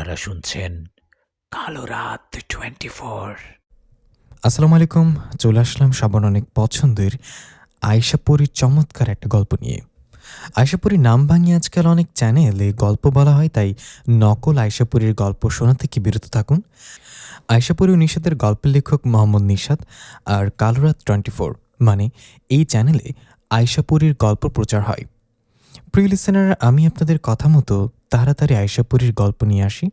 আপনারা শুনছেন কালো রাত 24। আসসালামু আলাইকুম। চলে আসলাম সবার অনেক পছন্দের আয়েশাপরীর চমৎকার একটা গল্প নিয়ে। আয়েশাপরীর নাম ভাঙিয়ে আজকাল অনেক চ্যানেলে গল্প বলা হয়, তাই নকল আয়েশাপরীর গল্প শোনা থেকে বিরত থাকুন। আয়েশাপরী ও নিশাতের গল্পের লেখক মোহাম্মদ নিশাত আর কালো রাত 24 মানে এই চ্যানেলে আয়েশাপরীর গল্প প্রচার হয়। প্রিয় লিসেনার, আমি আপনাদের কথা মতো তাড়াতাড়ি আয়েশাপরীর গল্প নিয়ে আসি।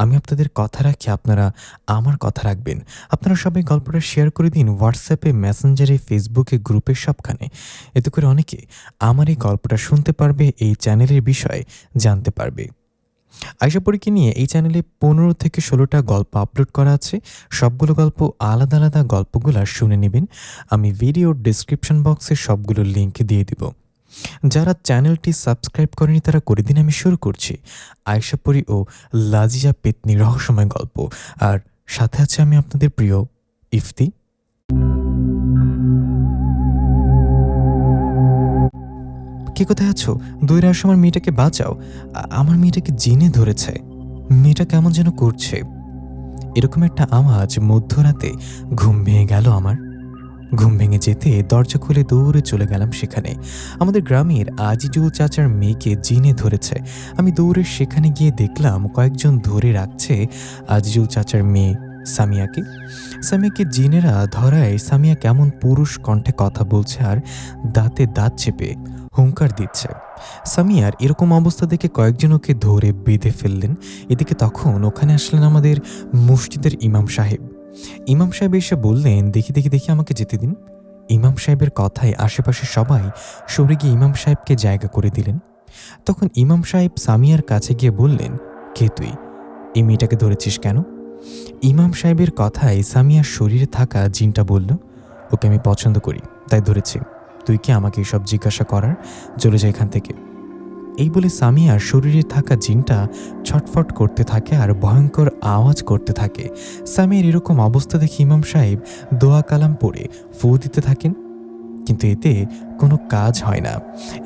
আমি আপনাদের কথা রাখি, আপনারা আমার কথা রাখবেন। আপনারা সবাই গল্পটা শেয়ার করে দিন হোয়াটসঅ্যাপে, মেসেঞ্জারে, ফেসবুকে, গ্রুপের সবখানে। এতে করে অনেকে আমার এই গল্পটা শুনতে পারবে, এই চ্যানেলের বিষয়ে জানতে পারবে। আয়েশাপরীকে নিয়ে এই চ্যানেলে 15 থেকে 16টা গল্প আপলোড করা আছে। সবগুলো গল্প আলাদা আলাদা গল্পগুলো শুনে নেবেন। আমি ভিডিওর ডিসক্রিপশন বক্সে সবগুলো লিঙ্ক দিয়ে দিব। যারা চ্যানেলটি সাবস্ক্রাইব করেনি তারা করে দিন। আমি শুরু করছি আয়েশাপরী ও লাজিয়া পেতনি রহস্যময় গল্প। আর সাথে আছে আমি আপনাদের প্রিয় ইফতি। কে কোথায় আছো? দৌড়ে আসো, আমার মেয়েটাকে বাঁচাও। আমার মেয়েটাকে জিনে ধরেছে। মেয়েটা কেমন যেন করছে। এরকম একটা আওয়াজ মধ্যরাতে ঘুম ভেঙে গেল আমার। ঘুম ভেঙে যেতে দরজা খুলে দৌড়ে চলে গেলাম সেখানে। আমাদের গ্রামের আজিজুল চাচার মেয়েকে জিনে ধরেছে। আমি দৌড়ে সেখানে গিয়ে দেখলাম কয়েকজন ধরে রাখছে আজিজুল চাচার মেয়ে সামিয়াকে। সামিয়াকে জিনেরা ধরায় সামিয়া কেমন পুরুষ কণ্ঠে কথা বলছে আর দাঁতে দাঁত চেপে হুঙ্কার দিচ্ছে। সামিয়ার এরকম অবস্থা দেখে কয়েকজন ওকে ধরে বেঁধে ফেললেন। এদিকে তখন ওখানে আসলেন আমাদের মসজিদের ইমাম সাহেব। ইমাম সাহেব এসে বললেন, দেখি দেখি দেখি আমাকে যেতে দিন। ইমাম সাহেবের কথায় আশেপাশে সবাই সরে গিয়ে ইমাম সাহেবকে জায়গা করে দিলেন। তখন ইমাম সাহেব সামিয়ার কাছে গিয়ে বললেন, কে তুই? এই মেয়েটাকে ধরেছিস কেন? ইমাম সাহেবের কথায় সামিয়ার শরীরে থাকা জিনটা বলল, ওকে আমি পছন্দ করি তাই ধরেছি। তুই কি আমাকে এসব জিজ্ঞাসা করার? চলে যা এখান থেকে। এই বলে সামিয়ার শরীরে থাকা জিনটা ছটফট করতে থাকে আর ভয়ঙ্কর আওয়াজ করতে থাকে। সামিয়ার এরকম অবস্থা দেখে ইমাম সাহেব দোয়া কালাম পড়ে ফু দিতে থাকেন, কিন্তু এতে কোনো কাজ হয় না।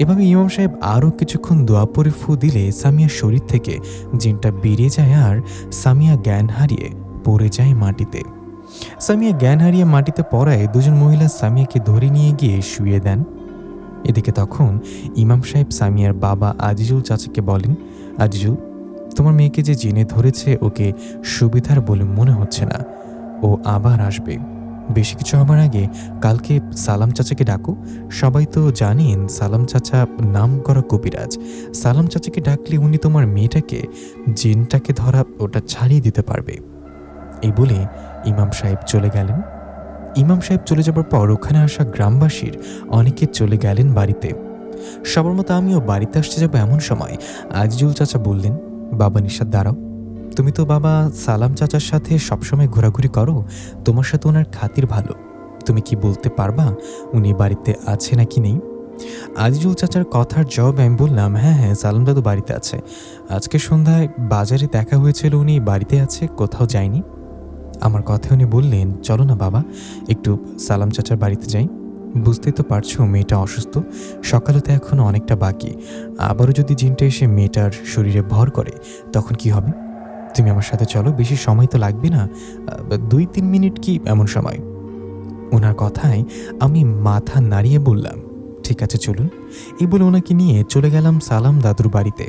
এভাবে ইমাম সাহেব আরও কিছুক্ষণ দোয়া পড়ে ফু দিলে সামিয়ার শরীর থেকে জিনটা বেরিয়ে যায় আর সামিয়া জ্ঞান হারিয়ে পড়ে যায় মাটিতে। সামিয়া জ্ঞান হারিয়ে মাটিতে পড়ায় দুজন মহিলা সামিয়াকে ধরে নিয়ে গিয়ে শুয়ে দেন। এদিকে তখন ইমাম সাহেব সামিয়ার বাবা আজিজুল চাচাকে বলেন, আজিজুল, তোমার মেয়েকে যে জিনে ধরেছে ওকে সুবিধার বলে মনে হচ্ছে না, ও আবার আসবে। বেশি কিছু হবার আগে কালকে সালাম চাচাকে ডাকো। সবাই তো জানেন সালাম চাচা নাম করা কবিরাজ। সালাম চাচাকে ডাকলে উনি তোমার মেয়েটাকে, জিনটাকে ধরা ওটা ছাড়িয়ে দিতে পারবে। এই বলে ইমাম সাহেব চলে গেলেন। ইমাম সাহেব চলে যাবার পর ওখানে আসা গ্রামবাসীর অনেকে চলে গেলেন বাড়িতে। সবার মতো আমিও বাড়িতে আসতে যাবো এমন সময় আজিজুল চাচা বললেন, বাবা নিশাত, দাঁড়াও। তুমি তো বাবা সালাম চাচার সাথে সবসময় ঘোরাঘুরি করো, তোমার সাথে ওনার খাতির ভালো। তুমি কি বলতে পারবা উনি বাড়িতে আছে নাকি নেই? আজিজুল চাচার কথার জবাবে আমি বললাম, হ্যাঁ হ্যাঁ, সালাম দাদু বাড়িতে আছে। আজকে সন্ধ্যায় বাজারে দেখা হয়েছিল, উনি বাড়িতে আছে, কোথাও যায়নি। আমার কথা উনি বললেন, চলো না বাবা, একটু সালাম চাচার বাড়িতে যাই। বুঝতেই তো পারছো মেয়েটা অসুস্থ, সকালে তো এখনো অনেকটা বাকি। আবারও যদি জিনটা এসে মেয়েটার শরীরে ভর করে তখন কি হবে? তুমি আমার সাথে চলো, বেশি সময় তো লাগবে না, 2-3 মিনিট কি এমন সময়। ওনার কথায় আমি মাথা নাড়িয়ে বললাম, ঠিক আছে চলুন। এই বলে ওনাকে নিয়ে চলে গেলাম সালাম দাদুর বাড়িতে।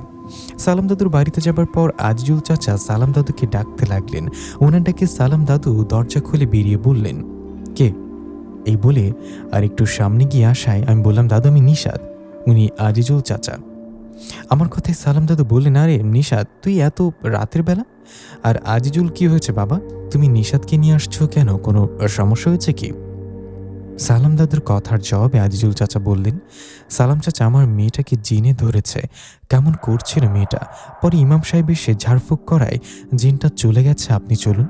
সালাম দাদুর বাড়িতে যাবার পর আজিজুল চাচা সালাম দাদুকে ডাকতে লাগলেন। ওনার ডাকে সালাম দাদু দরজা খুলে বেরিয়ে বললেন, কে? এই বলে আর একটু সামনে গিয়ে আসায় আমি বললাম, দাদু আমি নিশাত, উনি আজিজুল চাচা। আমার কথায় সালাম দাদু বললেন, আরে নিশাত, তুই এত রাতের বেলা? আর আজিজুল কি হয়েছে বাবা? তুমি নিশাতকে নিয়ে আসছো কেন? কোনো সমস্যা হয়েছে কি? সালাম দাদুর কথার জবাবে আজিজুল চাচা বললেন, সালাম চাচা, আমার মেয়েটাকে জিনে ধরেছে। কেমন করছিল মেয়েটা। পরে ইমাম সাহেব এসে ঝাড়ফুঁক করায় জিনটা চলে গেছে, আপনি চলুন।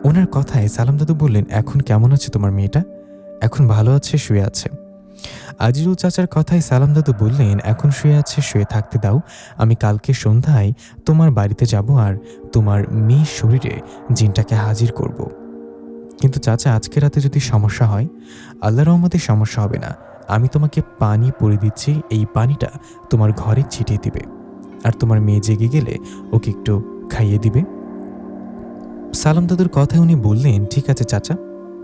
ওনার কথায় সালাম দাদু বললেন, এখন কেমন আছে তোমার মেয়েটা? এখন ভালো আছে, শুয়ে আছে। আজিজুল চাচার কথায় সালাম দাদু বললেন, এখন শুয়ে আছে, শুয়ে থাকতে দাও। আমি কালকে সন্ধ্যায় তোমার বাড়িতে যাব আর তোমার মেয়ের শরীরে জিনটাকে হাজির করব। কিন্তু চাচা, আজকে রাতে যদি সমস্যা হয়? আল্লাহর রহমতে সমস্যা হবে না। আমি তোমাকে পানি পরে দিচ্ছি, এই পানিটা তোমার ঘরে ছিটিয়ে দিবে। আর তোমার মেয়ে জেগে গেলে ওকে একটু খাইয়ে দিবে। সালাম দাদুর কথায় উনি বললেন, ঠিক আছে চাচা।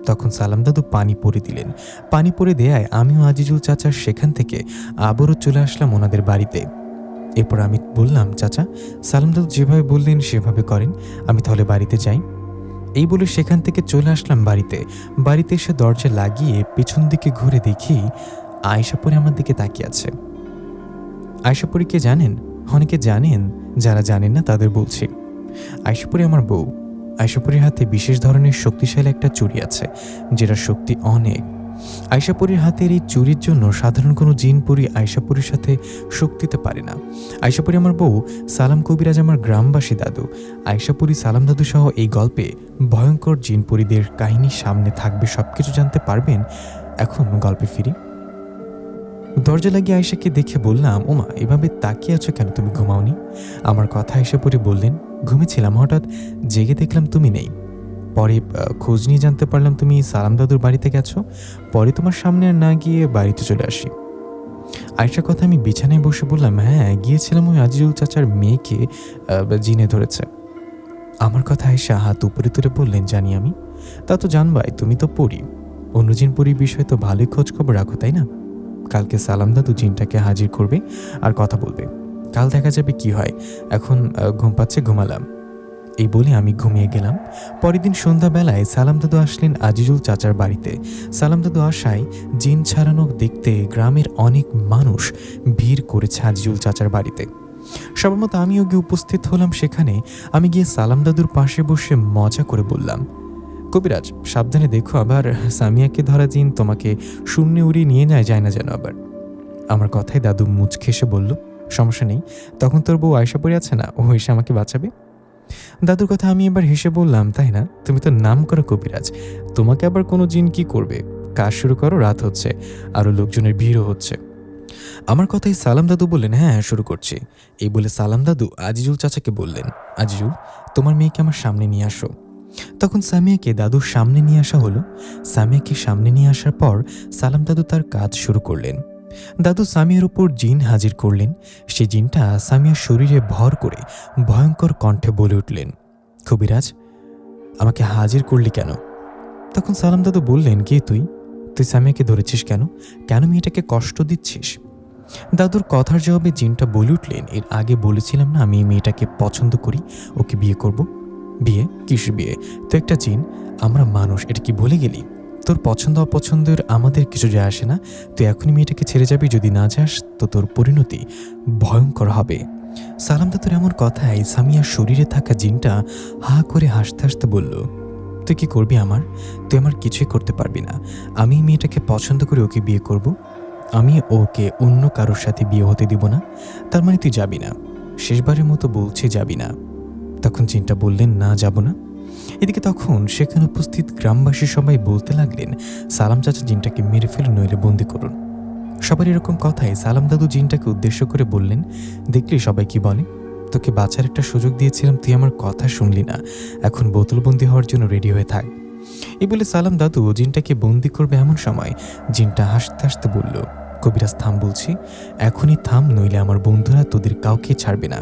তখন সালাম দাদু পানি পরে দিলেন। পানি পরে দেয়ায় আমিও আজিজুল চাচার সেখান থেকে আবারও চলে আসলাম ওনাদের বাড়িতে। এরপর আমি বললাম, চাচা সালাম দাদু যেভাবে বললেন সেভাবে করেন, আমি তাহলে বাড়িতে যাই। এই বলে সেখান থেকে চলে আসলাম বাড়িতে। বাড়িতে এসে দরজা লাগিয়ে পেছন দিকে ঘুরে দেখি আয়েশাপুরি আমার দিকে তাকিয়ে আছে। আয়েশাপুরি কে জানেন? অনেকে জানেন, যারা জানেন না তাদের বলছি। আয়েশাপুরি আমার বউ। আয়েশাপুরির হাতে বিশেষ ধরনের শক্তিশালী একটা চুড়ি আছে, যেটার শক্তি অনেক। আয়েশাপুরীর হাতের এই চুরির জন্য সাধারণ কোনো জিনপুরি আয়েশাপুরীর সাথে শক্তিতে পারে না। আয়েশাপুরী আমার বউ। সালাম কবিরাজ আমার গ্রামবাসী দাদু। আয়েশাপুরী সালাম দাদু সহ এই গল্পে ভয়ঙ্কর জিনপুরীদের কাহিনী সামনে থাকবে, সবকিছু জানতে পারবেন। এখন গল্পে ফিরি। দরজা লাগিয়ে আয়েশাকে দেখে বললাম, ওমা এভাবে তাকিয়ে আছো কেন, তুমি ঘুমাওনি? আমার কথা আয়েশাপুরী বললেন, ঘুমেছিলাম, হঠাৎ জেগে দেখলাম তুমি নেই। পরে খোঁজ নিয়ে জানতে পারলাম তুমি সালাম দাদুর বাড়িতে গেছো। পরে তোমার সামনে আর না গিয়ে বাড়িতে চলে আসি। আয়েশার কথা আমি বিছানায় বসে বললাম, হ্যাঁ গিয়েছিলাম, ওই আজিজুল চাচার মেয়েকে জিনে ধরেছে। আমার কথা আয়েশা হাত উপরে তুলে বললেন, জানি আমি। তা তো জানবাই, তুমি তো পড়ি। অন্য জিন পরির বিষয়ে তো ভালোই খোঁজ খবর রাখো, তাই না? কালকে সালাম দাদু জিনটাকে হাজির করবে আর কথা বলবে, কাল দেখা যাবে কি হয়। এখন ঘুম পাচ্ছে, ঘুমালাম। এই বলে আমি ঘুমিয়ে গেলাম। পরের দিন সন্ধ্যাবেলায় সালাম দাদু আসলেন আজিজুল চাচার বাড়িতে। সালাম দাদু আসায় জিন ছাড়ানো দেখতে গ্রামের অনেক মানুষ ভিড় করেছে আজিজুল চাচার বাড়িতে। সবার মতো আমিও গিয়ে উপস্থিত হলাম সেখানে। আমি গিয়ে সালাম দাদুর পাশে বসে মজা করে বললাম, কবিরাজ সাবধানে দেখো, আবার সামিয়াকে ধরা জিন তোমাকে শূন্যে উড়িয়ে নিয়ে যায় না যেন আবার। আমার কথায় দাদু মুচকে এসে বলল, সমস্যা নেই, তখন তোর বউ আয়েশাপুরী আছে না, ও এসে আমাকে বাঁচাবে। দাদুর কথা আমি এবার হেসে বললাম, তাই না? তুমি তো নাম করা কবিরাজ, তোমাকে আবার কোনো জিন কি করবে? কাজ শুরু করো, রাত হচ্ছে, আরও লোকজনের ভিড়ও হচ্ছে। আমার কথাই সালাম দাদু বললেন, হ্যাঁ শুরু করছি। এই বলে সালাম দাদু আজিজুল চাচাকে বললেন, আজিজুল তোমার মেয়েকে আমার সামনে নিয়ে আসো। তখন সামিয়াকে দাদুর সামনে নিয়ে আসা হলো। সামিয়াকে সামনে নিয়ে আসার পর সালাম দাদু তার কাজ শুরু করলেন। দাদু সামিয়ার উপর জিন হাজির করলেন। সে জিনটা সামিয়ার শরীরে ভর করে ভয়ঙ্কর কণ্ঠে বলে উঠলেন, কবিরাজ আমাকে হাজির করলি কেন? তখন সালাম দাদু বললেন, কে তুই? তুই সামিয়াকে ধরেছিস কেন? কেন মেয়েটাকে কষ্ট দিচ্ছিস? দাদুর কথার জবাবে জিনটা বলে উঠলেন, এর আগে বলেছিলাম না আমি এই মেয়েটাকে পছন্দ করি, ওকে বিয়ে করব। বিয়ে? কিসের বিয়ে? তো একটা জিন, আমরা মানুষ, এটা কি ভুলে গেলি? তোর পছন্দ অপছন্দের আমাদের কিছু যায় আসে না। তুই এখনই মেয়েটাকে ছেড়ে যাবি, যদি না যাস তো তোর পরিণতি ভয়ঙ্কর হবে। সালাম দাদুর এমন কথায় সামিয়ার শরীরে থাকা জিনটা হা করে হাসতে হাসতে বলল, তুই কি করবি আমার? তুই আমার কিছুই করতে পারবি না। আমি মেয়েটাকে পছন্দ করে ওকে বিয়ে করব। আমি ওকে অন্য কারোর সাথে বিয়ে হতে দিব না। তার মানে তুই যাবি না? শেষবারের মতো বলছি, যাবি না? তখন জিনটা বললেন, না যাব না। এদিকে তখন সেখানে উপস্থিত গ্রামবাসী সবাই বলতে লাগলেন, সালাম চাচা জিনটাকে মেরে ফেলুন, নইলে বন্দি করুন। সবার এরকম কথায় সালাম দাদু জিনটাকে উদ্দেশ্য করে বললেন, দেখলি সবাই কি বলে? তোকে বাঁচার একটা সুযোগ দিয়েছিলাম, তুই আমার কথা শুনলি না। এখন বোতলবন্দি হওয়ার জন্য রেডি হয়ে থাক। এই বলে সালাম দাদু জিনটাকে বন্দি করবে এমন সময় জিনটা হাসতে হাসতে বলল, কবিরাজ থাম বলছি, এখনই থাম, নইলে আমার বন্ধুরা তোদের কাউকে ছাড়বে না।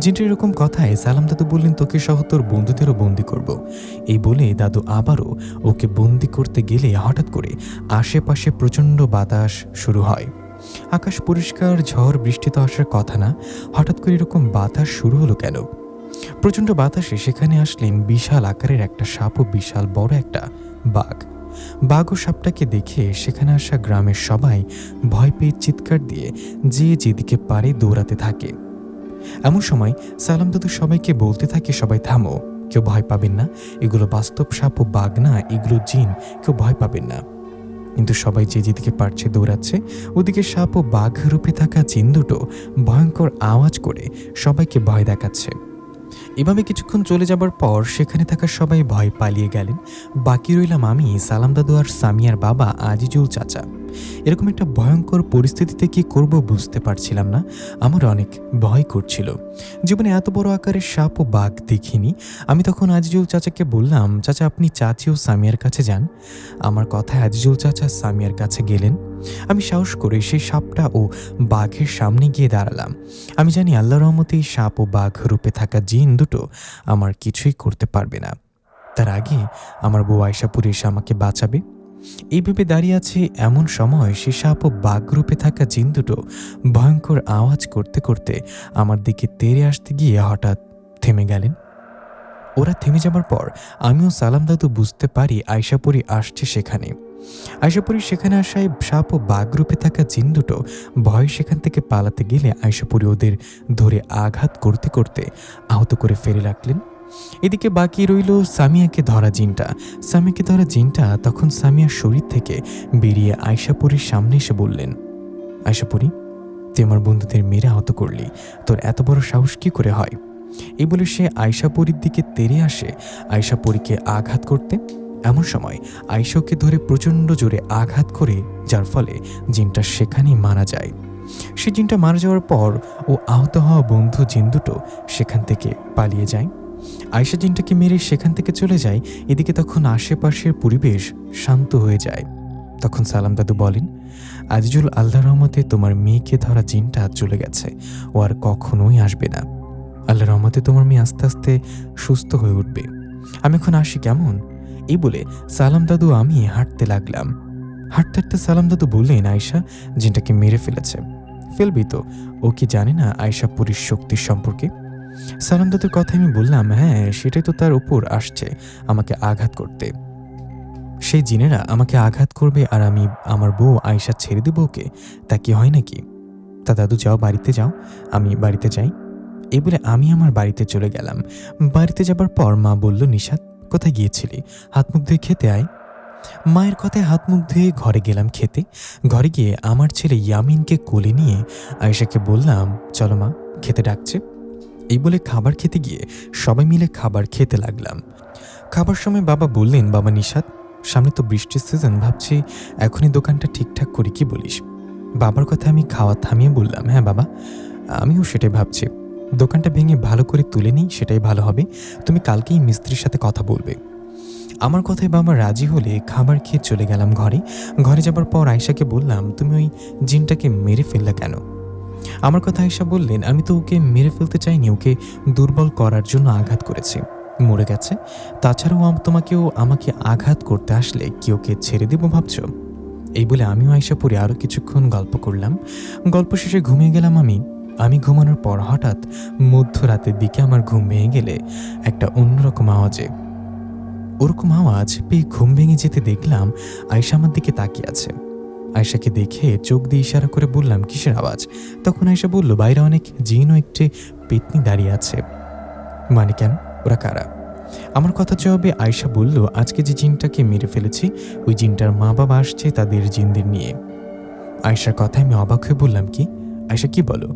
জিনটার এরকম কথায় সালাম দাদু বললেন, তোকে সহ তোর বন্ধুদেরও বন্দি করব। এই বলে দাদু আবারও ওকে বন্দি করতে গেলে হঠাৎ করে আশেপাশে প্রচণ্ড বাতাস শুরু হয়। আকাশ পরিষ্কার, ঝড় বৃষ্টি তো আসার কথা না, হঠাৎ করে এরকম বাতাস শুরু হলো কেন? প্রচণ্ড বাতাসে সেখানে আসলেন বিশাল আকারের একটা সাপ ও বিশাল বড় একটা বাঘ। বাঘ ও সাপটাকে দেখে সেখানে আসা গ্রামের সবাই ভয় পেয়ে চিৎকার দিয়ে যে যেদিকে পারে দৌড়াতে থাকে। এমন সময় সালাম দাদু সবাইকে বলতে থাকে, সবাই থামো, কেউ ভয় পাবেন না, এগুলো বাস্তব সাপ ও বাঘ না, এগুলো জিন, কেউ ভয় পাবেন না। কিন্তু সবাই যে যেদিকে পারছে দৌড়াচ্ছে। ওদিকে সাপ ও বাঘ রূপে থাকা জিন দুটো ভয়ঙ্কর আওয়াজ করে সবাইকে ভয় দেখাচ্ছে। এভাবে কিছুক্ষণ চলে যাবার পর সেখানে থাকা সবাই ভয় পালিয়ে গেলেন। বাকি রইলাম আমি, সালাম দাদু আর সামিয়ার বাবা আজিজুল চাচা। এরকম একটা ভয়ঙ্কর পরিস্থিতিতে কি করব বুঝতে পারছিলাম না। আমার অনেক ভয় করছিল। জীবনে এত বড় আকারের সাপ ও বাঘ দেখিনি। আমি তখন আজিজুল চাচাকে বললাম, চাচা আপনি চাচি ও সামিয়ার কাছে যান। আমার কথায় আজিজুল চাচা সামিয়ার কাছে গেলেন। আমি সাহস করে সেই সাপটা ও বাঘের সামনে গিয়ে দাঁড়ালাম। আমি জানি আল্লাহর রহমতে এই সাপ ও বাঘ রূপে থাকা জিন দুটো আমার কিছুই করতে পারবে না। তার আগে আমার বউ আয়শাপুরি এসে আমাকে বাঁচাবে এই ভেবে দাঁড়িয়ে আছে। এমন সময় সে সাপ ও বাঘ রূপে থাকা জিন দুটো ভয়ঙ্কর আওয়াজ করতে করতে আমার দিকে তেড়ে আসতে গিয়ে হঠাৎ থেমে গেলেন। ওরা থেমে যাবার পর আমিও সালাম দাদু বুঝতে পারি আয়শাপুরি আসছে সেখানে। আয়শাপুরি সেখানে আসায় সাপ ও বাঘ রূপে থাকা জিন দুটো ভয় সেখান থেকে পালাতে গেলে আয়শাপুরি ওদের ধরে আঘাত করতে করতে আহত করে ফেলে রাখলেন। এদিকে বাকি রইল সামিয়াকে ধরা জিনটা। সামিয়াকে ধরা জিনটা তখন সামিয়ার শরীর থেকে বেরিয়ে আয়শাপুরীর সামনে এসে বললেন, আয়শাপুরী, তুই আমার বন্ধুদের মেরে আহত করলি, তোর এত বড় সাহস কি করে হয়? এই বলে সে আয়শাপুরীর দিকে তেড়ে আসে আয়শাপুরীকে আঘাত করতে। এমন সময় আয়শাকে ধরে প্রচণ্ড জোরে আঘাত করে, যার ফলে জিনটা সেখানেই মারা যায়। সে জিনটা মারা যাওয়ার পর ও আহত হওয়া বন্ধু জিন দুটো সেখান থেকে পালিয়ে যায়। আয়শা জিনটাকে মেরে সেখান থেকে চলে যায়। এদিকে তখন আশেপাশের পরিবেশ শান্ত হয়ে যায়। তখন সালাম দাদু বলেন, আজিজুল, আল্লাহর রহমতে তোমার মেয়েকে ধরা জিনটা চলে গেছে, ও আর কখনোই আসবে না। আল্লাহর রহমতে তোমার মেয়ে আস্তে আস্তে সুস্থ হয়ে উঠবে। আমি এখন আসি কেমন? এই বলে সালাম দাদু আমি হাঁটতে লাগলাম। হাঁটতে হাঁটতে সালাম দাদু বললেন, আয়শা জিনটাকে মেরে ফেলেছে। ফেলবি তো? ও কি জানে না আয়শাপুরীর শক্তির সম্পর্কে? সালাম দাদুর কথা আমি বললাম, হ্যাঁ, সেটাই তো তার উপর আসছে আমাকে আঘাত করতে। সেই জিনেরা আমাকে আঘাত করবে আর আমি আমার বউ আয়শা ছেড়ে দেবো ওকে? তা কি হয় নাকি? তা দাদু যাও, বাড়িতে যাও, আমি বাড়িতে যাই। এই বলে আমি আমার বাড়িতে চলে গেলাম। বাড়িতে যাবার পর মা বলল, নিশাত, কোথায় গিয়েছিলি? হাত মুখ ধুয়ে খেতে আয়। মায়ের কথায় হাত মুখ ধুয়ে ঘরে গেলাম খেতে। ঘরে গিয়ে আমার ছেলে ইয়ামিনকে কোলে নিয়ে আয়েশাকে বললাম, চলো মা, খেতে ডাকছে। এই বলে খাবার খেতে গিয়ে সবাই মিলে খাবার খেতে লাগলাম। খাবার সময় বাবা বললেন, বাবা নিশাত, সামনে তো বৃষ্টির সিজন, ভাবছি এখনই দোকানটা ঠিকঠাক করি, কি বলিস? বাবার কথা আমি খাওয়া থামিয়ে বললাম, হ্যাঁ বাবা, আমিও সেটাই ভাবছি। দোকানটা ভেঙে ভালো করে তুলে নিই, সেটাই ভালো হবে। তুমি কালকেই মিস্ত্রির সাথে কথা বলবে। আমার কথায় বাবা রাজি হলে খাবার খেয়ে চলে গেলাম ঘরে। ঘরে যাবার পর আয়শাকে বললাম, তুমি ওই জিনটাকে মেরে ফেললে কেন? আমার কথা আয়শা বললেন, আমি তো ওকে মেরে ফেলতে চাইনি, ওকে দুর্বল করার জন্য আঘাত করেছি, মরে গেছে। তাছাড়াও তোমাকেও আমাকে আঘাত করতে আসলে কি ওকে ছেড়ে দেবো ভাবছ? এই বলে আমিও আয়শাপুরি আরও কিছুক্ষণ গল্প করলাম। গল্প শেষে ঘুমিয়ে গেলাম আমি ঘুমানোর পর হঠাৎ মধ্যরাতের দিকে আমার ঘুম ভেঙে গেলে একটা অন্যরকম আওয়াজে, ওরকম আওয়াজ পেয়ে ঘুম ভেঙে যেতে দেখলাম আয়শা আমার দিকে তাকিয়ে আছে। আয়শাকে দেখে চোখ দিয়ে ইশারা করে বললাম, কিসের আওয়াজ? তখন আয়শা বলল, বাইরে অনেক জিন ও একটি পেতনি দাঁড়িয়ে আছে। মানে কেন? ওরা কারা? আমার কথা জবাবে আয়শা বলল, আজকে যে জিনটাকে মেরে ফেলেছি ওই জিনটার মা বাবা আসছে তাদের জিনদের নিয়ে। আয়শার কথায় আমি অবাক হয়ে বললাম, কি? আয়শা, কি বলো?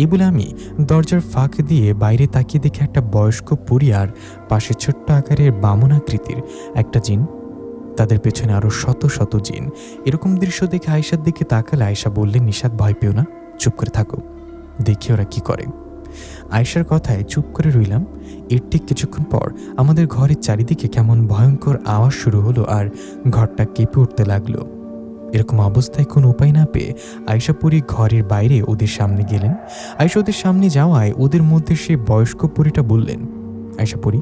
এই বলে আমি দরজার ফাঁক দিয়ে বাইরে তাকিয়ে দেখে একটা বয়স্ক পরী আর পাশে ছোট্ট আকারের বামন আকৃতির একটা জিন, তাদের পেছনে আরো শত শত জিন। এরকম দৃশ্য দেখে আয়শার দিকে তাকালে আয়শা বললেন, নিশাত, ভয় পেও না, চুপ করে থাকো, দেখি ওরা কি করে। আয়শার কথায় চুপ করে রইলাম। এর ঠিক কিছুক্ষণ পর আমাদের ঘরের চারিদিকে কেমন ভয়ঙ্কর আওয়াজ শুরু হলো আর ঘরটা কেঁপে উঠতে লাগলো। এরকম অবস্থায় কোনো উপায় না পেয়ে আয়শাপুরী ঘরের বাইরে ওদের সামনে গেলেন। আয়শা ওদের সামনে যাওয়ায় ওদের মধ্যে সে বয়স্ক পরীটা বললেন, আয়শাপুরী,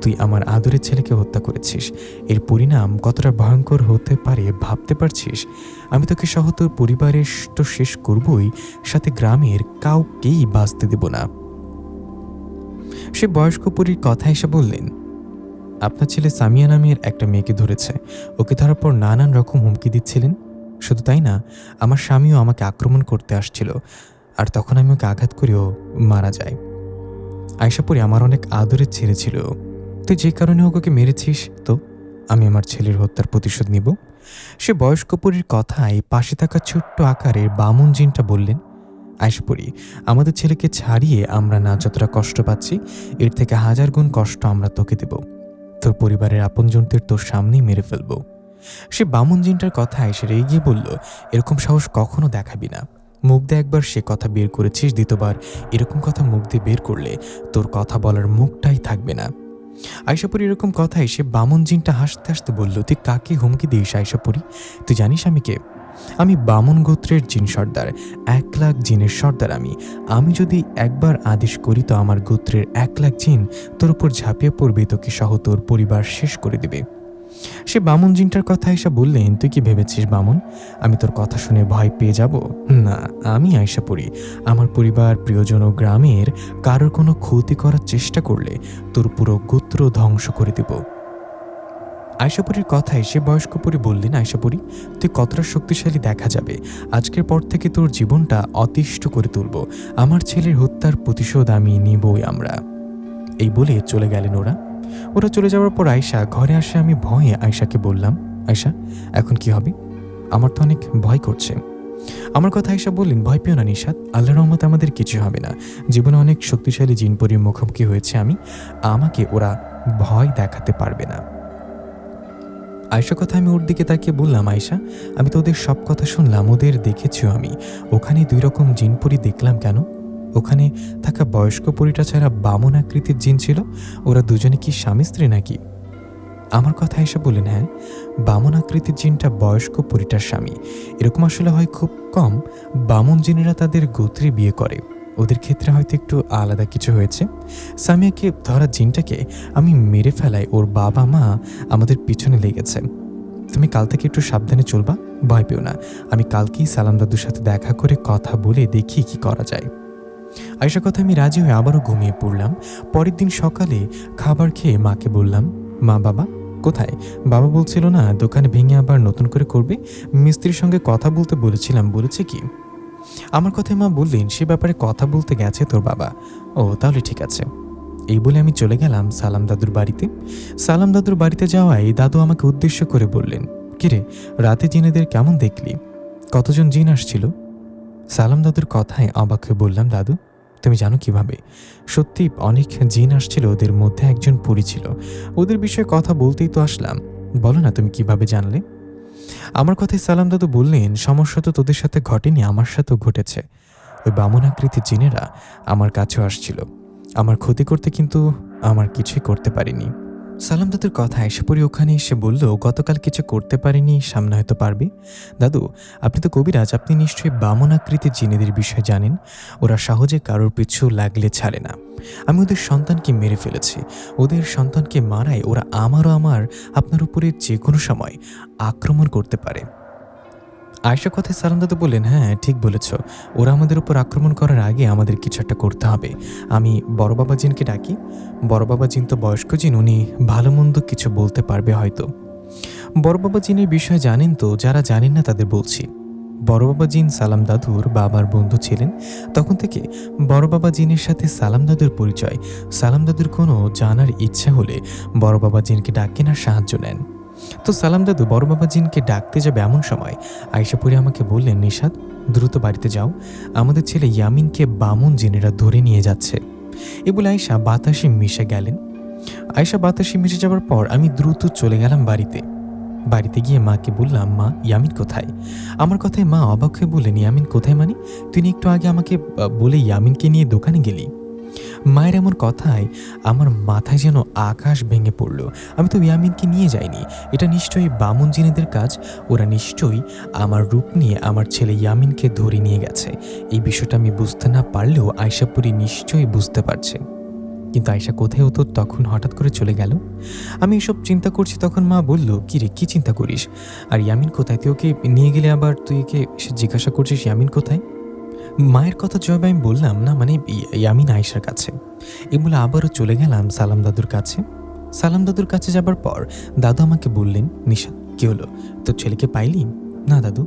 তুই আমার আদরের ছেলেকে হত্যা করেছিস, এর পরিণাম কতটা ভয়ঙ্কর হতে পারে ভাবতে পারছিস? আমি তোকে সহ তোর পরিবারের তো শেষ করবই, সাথে গ্রামের কাউকেই বাঁচতে দেব না। সে বয়স্ক পরীর কথা এসে বললেন, আপনার ছেলে সামিয়া নামের একটা মেয়েকে ধরেছে, ওকে ধরার পর নানান রকম হুমকি দিচ্ছিলেন। শুধু তাই না, আমার স্বামীও আমাকে আক্রমণ করতে আসছিল, আর তখন আমি ওকে আঘাত করেও মারা যায়। আয়শাপুরী আমার অনেক আদরের ছেলে ছিল, তুই যে কারণে ওকে মেরেছিস, তো আমি আমার ছেলের হত্যার প্রতিশোধ নিব। সে বয়স্ক পরীর কথায় পাশে থাকা ছোট্ট আকারের বামুন জিনটা বললেন, আয়শাপুরী, আমাদের ছেলেকে ছাড়িয়ে আমরা না যতটা কষ্ট পাচ্ছি, এর থেকে 1000 গুণ কষ্ট আমরা তোকে দেব। তোর পরিবারের আপনজনদের তোর সামনেই মেরে ফেলবো। সে বামুন জিনটার কথায় সে রেগে গিয়ে বলল, এরকম সাহস কখনো দেখাবি না। মুখ দিয়ে একবার সে কথা বের করেছিস, দ্বিতীয়বার এরকম কথা মুখ দিয়ে বের করলে তোর কথা বলার মুখটাই থাকবে না। আয়শাপুরী এরকম কথায় সে বামুন জিনটা হাসতে হাসতে বলল, তুই কাকে হুমকি দিস আয়শাপুরী? তুই জানিস আমি কে? আমি বামন গোত্রের জিন সর্দার, 1,00,000 জিনের সর্দার। আমি যদি একবার আদেশ করি তো আমার গোত্রের 1,00,000 জিন তোর উপর ঝাঁপিয়ে পড়বে, তোকে সহ তোর পরিবার শেষ করে দেবে। সে বামন জিনটার কথা আয়শা বললেন, তুই কি ভেবেছিস বামন আমি তোর কথা শুনে ভয় পেয়ে যাব? না, আমি আয়শা পড়ি আমার পরিবার, প্রিয়জন ও গ্রামের কারোর কোনো ক্ষতি করার চেষ্টা করলে তোর পুরো গোত্র ধ্বংস করে দেব। আয়শাপুরীর কথায় সে বয়স্ক পরি বললেন, আয়শাপুরী তুই কতটা শক্তিশালী দেখা যাবে। আজকের পর থেকে তোর জীবনটা অতিষ্ঠ করে তুলব। আমার ছেলের হত্যার প্রতিশোধ আমি নিবই আমরা। এই বলে চলে গেলেন ওরা চলে যাওয়ার পর আয়শা ঘরে আসে। আমি ভয়ে আয়শাকে বললাম, আয়শা এখন কি হবে? আমার তো অনেক ভয় করছে। আমার কথা আয়শা বললেন, ভয় পেও না নিশাত, আল্লাহর রহমতে আমাদের কিছু হবে না। জীবনে অনেক শক্তিশালী জিনপরির মুখোমুখি হয়েছে আমাকে ওরা ভয় দেখাতে পারবে না। আয়শা কথা আমি ওর দিকে তাকিয়ে বললাম, আয়শা আমি তো ওদের সব কথা শুনলাম, ওদের দেখেছিও আমি। ওখানে 2 রকম জিনপরি দেখলাম কেন? ওখানে থাকা বয়স্ক পরিটা ছাড়া বামন আকৃতির জিন ছিল। ওরা দুজনে কি স্বামী স্ত্রী নাকি? আমার কথা আয়শা বললেন, হ্যাঁ, বামন আকৃতির জিনটা বয়স্ক পরিটার স্বামী। এরকম আসলে হয় খুব কম। বামন জিনেরা তাদের গোত্রে বিয়ে করে। ওদের ক্ষেত্রে হয়তো একটু আলাদা কিছু হয়েছে। সামিয়াকে ধরা জিনটাকে আমি মেরে ফেলায় ওর বাবা মা আমাদের পিছনে লেগেছে। তুমি কাল থেকে একটু সাবধানে চলবা, ভয় পেও না। আমি কালকেই সালাম দাদুর সাথে দেখা করে কথা বলে দেখি কি করা যায়। আয়শা কথা আমি রাজি হয়ে আবারও ঘুমিয়ে পড়লাম। পরের দিন সকালে খাবার খেয়ে মাকে বললাম, মা বাবা কোথায়? বাবা বলছিল না দোকানে ভেঙে আবার নতুন করে করবে, মিস্ত্রির সঙ্গে কথা বলতে বলেছিলাম, বলেছে কি? আমার কথায় মা বললেন, সে ব্যাপারে কথা বলতে গেছে তোর বাবা। ও তাহলে ঠিক আছে। এই বলে আমি চলে গেলাম সালাম দাদুর বাড়িতে। সালাম দাদুর বাড়িতে যাওয়ায় দাদু আমাকে উদ্দেশ্য করে বললেন, কিরে রাতে জিনেদের কেমন দেখলি? কতজন জিন আসছিল? সালাম দাদুর কথায় অবাক হয়ে বললাম, দাদু তুমি জানো কিভাবে? সত্যি অনেক জিন আসছিল, ওদের মধ্যে একজন পরী ছিল। ওদের বিষয়ে কথা বলতেই তো আসলাম। বলো না তুমি কিভাবে জানলে? আমার কথায় সালাম দাদু বললেন, সমস্যা তো তোদের সাথে ঘটেনি, আমার সাথেও ঘটেছে। ওই বামন আকৃতির জিনেরা আমার কাছেও আসছিল আমার ক্ষতি করতে, কিন্তু আমার কিছুই করতে পারিনি। সালাম দাদুর কথা এসে পড়ি ওখানে এসে বলল, গতকাল কিছু করতে পারিনি, সামনে হয়তো পারবে। দাদু আপনি তো কবিরাজ, আপনি নিশ্চয়ই বামন আকৃতির জিনেদের বিষয়ে জানেন। ওরা সহজে কারোর পিছু লাগলে ছাড়ে না। আমি ওদের সন্তানকে মেরে ফেলেছি। ওদের সন্তানকে মারায় ওরা আমার আপনার উপরে যে কোনো সময় আক্রমণ করতে পারে। আয়শা কথায় সালাম দাদু বললেন, হ্যাঁ ঠিক বলেছ, ওরা আমাদের উপর আক্রমণ করার আগে আমাদের কিছু একটা করতে হবে। আমি বড় বাবা জিনকে ডাকি। বড় বাবা জিন তো বয়স্ক জিন, উনি ভালো মন্দ কিছু বলতে পারবে হয়তো। বড় বাবা জিনের বিষয়ে জানেন তো? যারা জানেন না তাদের বলছি। বড় বাবা জিন সালাম দাদুর বাবার বন্ধু ছিলেন। তখন থেকে বড় বাবা জিনের সাথে সালাম দাদুর পরিচয়। সালাম দাদুর কোনো জানার ইচ্ছা হলে বড় বাবা জিনকে ডাকেন আর সাহায্য নেন। তো সালাম দাদু বড় বাবা জিনকে ডাকতে যাবে এমন সময় আয়শাপুরি আমাকে বললেন, নিশাত দ্রুত বাড়িতে যাও, আমাদের ছেলে ইয়ামিনকে বামন জিনেরা ধরে নিয়ে যাচ্ছে। এ বলে আয়শা বাতাসে মিশে গেলেন। আয়শা বাতাসে মিশে যাওয়ার পর আমি দ্রুত চলে গেলাম বাড়িতে গিয়ে মাকে বললাম, মা ইয়ামিন কোথায়? আমার কথায় মা অবাক হয়ে বললেন, ইয়ামিন কোথায় মানে? তুই একটু আগে আমাকে বলে ইয়ামিনকে নিয়ে দোকানে গেলি। মায়ের এমন কথায় আমার মাথায় যেন আকাশ ভেঙে পড়ল। আমি তো ইয়ামিনকে নিয়ে যাইনি, এটা নিশ্চয়ই বামন জিনেদের কাজ। ওরা নিশ্চয়ই আমার রূপ নিয়ে আমার ছেলে ইয়ামিনকে ধরে নিয়ে গেছে। এই বিষয়টা আমি বুঝতে না পারলেও আয়শাপুরি নিশ্চয়ই বুঝতে পারছে। কিন্তু আয়শা কোথায় হতো তখন হঠাৎ করে চলে গেল। আমি এসব চিন্তা করছি, তখন মা বলল, কি রে কি চিন্তা করিস? আর ইয়ামিন কোথায়? তুই ওকে নিয়ে গেলে আবার তুই একে জিজ্ঞাসা করছিস ইয়ামিন কোথায়? মায়ের কথা জবাবে আমি বললাম, না মানে ইয়ামিন আয়েশার কাছে। এই বলে আবারও চলে গেলাম সালাম দাদুর কাছে। সালাম দাদুর কাছে যাবার পর দাদু আমাকে বললেন, নিশা কি হলো, তোর ছেলেকে পাইলি? না দাদু,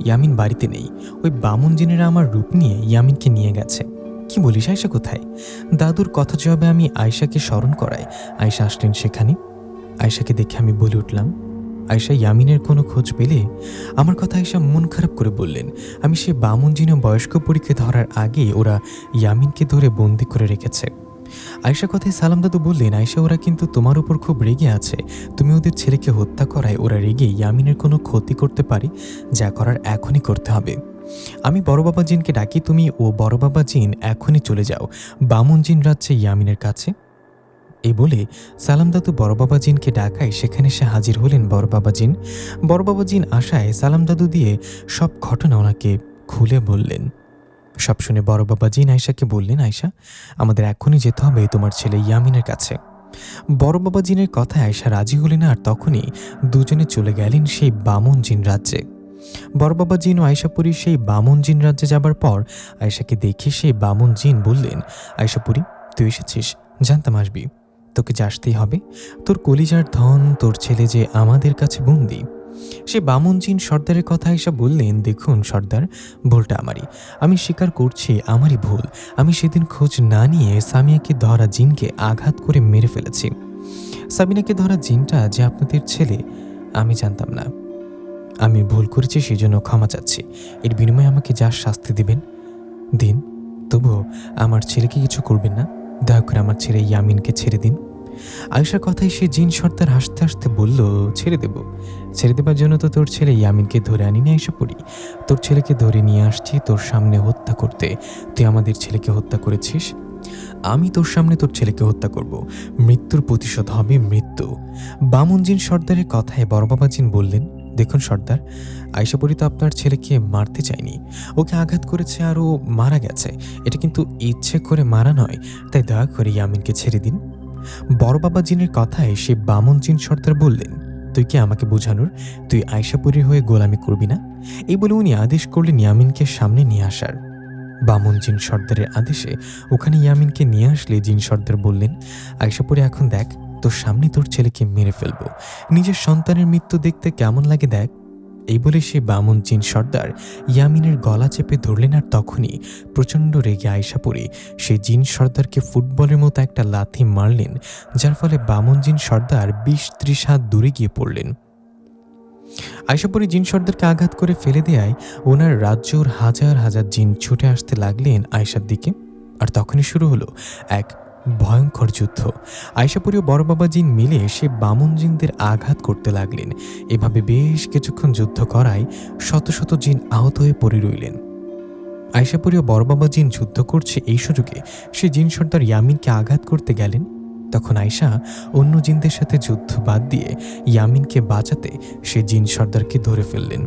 ইয়ামিন বাড়িতে নেই। ওই বামন জিনেরা আমার রূপ নিয়ে ইয়ামিনকে নিয়ে গেছে। কি বলিস, আয়েশা কোথায়? দাদুর কথা জবাবে আমি আয়েশাকে স্মরণ করাই আয়েশা আসলেন সেখানে। আয়েশাকে দেখে আমি বলে উঠলাম, আয়েশা ইয়ামিনের কোনো খোঁজ পেলে? আমার কথা আয়েশা মন খারাপ করে বললেন, আমি সে বামন জিনে বয়স্ক পরীকে ধরার আগে ওরা ইয়ামিনকে ধরে বন্দি করে রেখেছে। আয়েশা কথায় সালাম দাদু বললেন, আয়েশা ওরা কিন্তু তোমার উপর খুব রেগে আছে। তুমি ওদের ছেলেকে হত্যা করায় ওরা রেগে ইয়ামিনের কোনো ক্ষতি করতে পারে। যা করার এখনই করতে হবে। আমি বড় বাবা জিনকে ডাকি, তুমি ও বড় বাবা জিন এখনই চলে যাও বামন জিন রাজ্যে ইয়ামিনের কাছে। এই বলে সালাম দাদু বড় বাবা জিনকে ডাকায় সেখানে সে হাজির হলেন বড় বাবা জিন। বড় বাবা জিন আসায় সালাম দাদু দিয়ে সব ঘটনা ওনাকে খুলে বললেন। সব শুনে বড় বাবা জিন আয়শাকে বললেন, আয়শা, আমাদের এখনই যেতে হবে তোমার ছেলে ইয়ামিনের কাছে। বড় বাবা জিনের কথায় আয়শা রাজি হলেন আর তখনই দুজনে চলে গেলেন সেই বামন জিন রাজ্যে। বড় বাবা জিন ও আয়শাপুরী সেই বামন জিন রাজ্যে যাবার পর আয়শাকে দেখে সেই বামন জিন বললেন, আয়শাপুরী, তুই এসেছিস, জানতাম আসবি, তোকে যে আসতেই হবে। তোর কলিজার ধন, তোর ছেলে যে আমাদের কাছে বন্দি। সে বামন জিন সর্দারের কথা আয়শা বললেন, দেখুন সর্দার, ভুলটা আমারই, আমি স্বীকার করছি আমারই ভুল। আমি সেদিন খোঁজ না নিয়ে সামিয়াকে ধরা জিনকে আঘাত করে মেরে ফেলেছি। সাবিনাকে ধরা জিনটা যে আপনাদের ছেলে আমি জানতাম না। আমি ভুল করেছি, সেই জন্য ক্ষমা চাচ্ছি। এর বিনিময়ে আমাকে যা শাস্তি দিবেন দিন, তবুও আমার ছেলেকে কিছু করবেন না। দয়া করে আমার ছেলে ইয়ামিনকে ছেড়ে দিন। আয়েশার কথায় সে জিন সর্দার হাসতে হাসতে বলল, ছেড়ে দেব? ছেড়ে দেবার জন্য তো তোর ছেলে ইয়ামিনকে ধরে আনিনি আয়েশাপুরী। তোর ছেলেকে ধরে নিয়ে আসছি তোর সামনে হত্যা করতে। তুই আমাদের ছেলেকে হত্যা করেছিস, আমি তোর সামনে তোর ছেলেকে হত্যা করব। মৃত্যুর প্রতিশোধ হবে মৃত্যু। বামুন জিন সর্দারের কথায় বড় বাবা জিন বললেন, দেখুন সর্দার, আয়শাপুরী তো আপনার ছেলেকে মারতে চায়নি, ওকে আঘাত করেছে আর ও মারা গেছে। এটা কিন্তু ইচ্ছে করে মারা নয়, তাই দয়া করে ইয়ামিনকে ছেড়ে দিন। বড় বাবা জিনের কথায় সে বামন জিন সর্দার বললেন, তুই কি আমাকে বোঝানোর তুই আয়শাপুরীর হয়ে গোলামি করবি না? এই বলে উনি আদেশ করলেন ইয়ামিনকে সামনে নিয়ে আসার। বামন জিন সর্দারের আদেশে ওখানে ইয়ামিনকে নিয়ে আসলে জিন সর্দার বললেন, আয়শাপুরী, এখন দেখ, তোর সামনে তোর ছেলেকে মেরে ফেলবো, নিজের সন্তানের মৃত্যু দেখতে কেমন লাগে দেখ। এই বলে সে বামন জিন সর্দার ইয়ামিনের গলা চেপে ধরলেন আর তখনই প্রচণ্ড রেগে আয়শাপুরী সে জিন সর্দারকে ফুটবলের মতো একটা লাথি মারলেন, যার ফলে বামন জিন সর্দার 20-30 হাত দূরে গিয়ে পড়লেন। আয়শাপুরী জিন সর্দারকে আঘাত করে ফেলে দেয়ায় ওনার রাজ্যর হাজার হাজার জিন ছুটে আসতে লাগলেন আয়শার দিকে। আর তখনই শুরু হলো এক ভয়ঙ্কর যুদ্ধ। আয়শাপুরী ও বড় বাবা জিন মিলে সে বামন জিনদের আঘাত করতে লাগলেন। এভাবে বেশ কিছুক্ষণ যুদ্ধ করায় শত শত জিন আহত হয়ে পড়ে রইলেন। আয়শাপুরী ও বড় বাবা জিন যুদ্ধ করছে, এই সুযোগে সে জিন সর্দার ইয়ামিনকে আঘাত করতে গেলেন। তখন আয়শা অন্য জিনদের সাথে যুদ্ধ বাদ দিয়ে ইয়ামিনকে বাঁচাতে সে জিন সর্দারকে ধরে ফেললেন।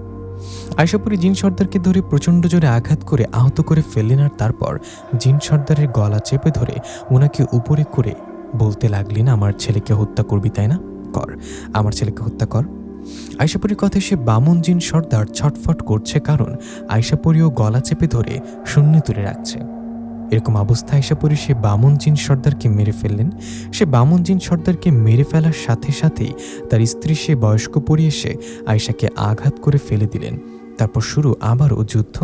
আয়শাপুরী জিন সর্দারকে ধরে প্রচণ্ড জোরে আঘাত করে আহত করে ফেললেন আর তারপর জিন সর্দারের গলা চেপে ধরে ওনাকে উপরে করে বলতে লাগলেন, আমার ছেলেকে হত্যা করবি তাই না? কর, আমার ছেলেকে হত্যা কর। আয়শাপুরীর কথায় সে বামন জিন সর্দার ছটফট করছে, কারণ আয়শাপুরীও গলা চেপে ধরে শূন্য তুলে রাখছে। এরকম অবস্থায় আয়শাপুরী সে বামন জিন সর্দারকে মেরে ফেললেন। সে বামন জিন সর্দারকে মেরে ফেলার সাথে সাথেই তার স্ত্রী সে বয়স্ক পরি এসে আয়শাকে আঘাত করে ফেলে দিলেন। তারপর শুরু আবারও যুদ্ধ।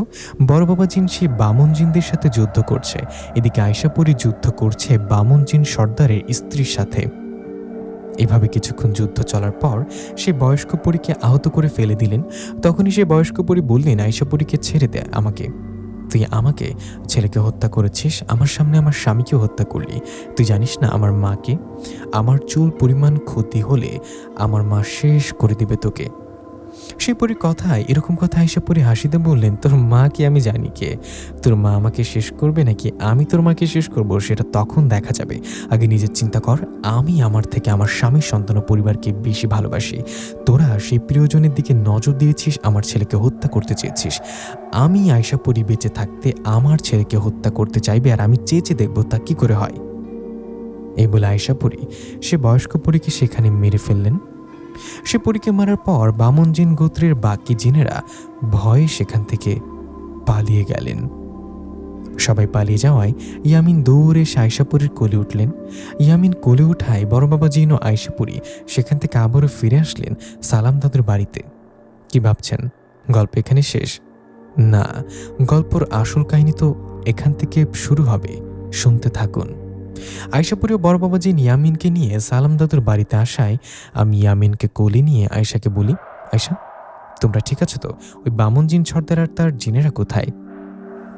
বড় বাবা জিন সে বামন জিনদের সাথে যুদ্ধ করছে, এদিকে আয়শাপুরী যুদ্ধ করছে বামন জিন সর্দারের স্ত্রীর সাথে। এভাবে কিছুক্ষণ যুদ্ধ চলার পর সে বয়স্ক পরীকে আহত করে ফেলে দিলেন। তখনই সে বয়স্ক পরী বললেন, আয়শাপুরীকে ছেড়ে দে আমাকে। তুই আমাকে ছেলেকে হত্যা করেছিস, আমার সামনে আমার স্বামীকেও হত্যা করলি। তুই জানিস না আমার মাকে? আমার চুল পরিমাণ ক্ষতি হলে আমার মা শেষ করে দিবে তোকে। সে পরীর কথায় এরকম কথা আয়শাপুরী হাসিতে বললেন, তোর মা কি আমি জানি কে? তোর মা আমাকে শেষ করবে নাকি আমি তোর মাকে শেষ করব সেটা তখন দেখা যাবে। আগে নিজের চিন্তা কর। আমি আমার থেকে আমার স্বামীর সন্তান ও পরিবারকে বেশি ভালোবাসি। তোরা সেই প্রিয়জনের দিকে নজর দিয়েছিস, আমার ছেলেকে হত্যা করতে চেয়েছিস। আমি আয়শাপুরী বেঁচে থাকতে আমার ছেলেকে হত্যা করতে চাইবে আর আমি চেয়ে দেখব তা কি করে হয়। এই বলে আয়শাপুরী সে বয়স্ক পরীকে সেখানে মেরে ফেললেন। সে পরীকে মারার পর বামন জিন গোত্রের বাকি জিনেরা ভয়ে সেখান থেকে পালিয়ে গেলেন। সবাই পালিয়ে যাওয়ায় ইয়ামিন দৌড়ে এসে আয়শাপুরীর কোলে উঠলেন। ইয়ামিন কোলে উঠায় বড় বাবা জিন ও আয়শাপুরী সেখান থেকে আবারও ফিরে আসলেন সালাম দাদুর বাড়িতে। কি ভাবছেন গল্প এখানে শেষ? না, গল্পর আসল কাহিনী তো এখান থেকে শুরু হবে, শুনতে থাকুন। আয়শাপুরী ও বড় বাবা জিন ইয়ামিনকে নিয়ে সালাম দাদুর বাড়িতে আসায় আমি ইয়ামিনকে কোলে নিয়ে আয়শাকে বলি, আয়শা, তোমরা ঠিক আছো তো? ওই বামন জিন সর্দার আর তার জিনেরা কোথায়?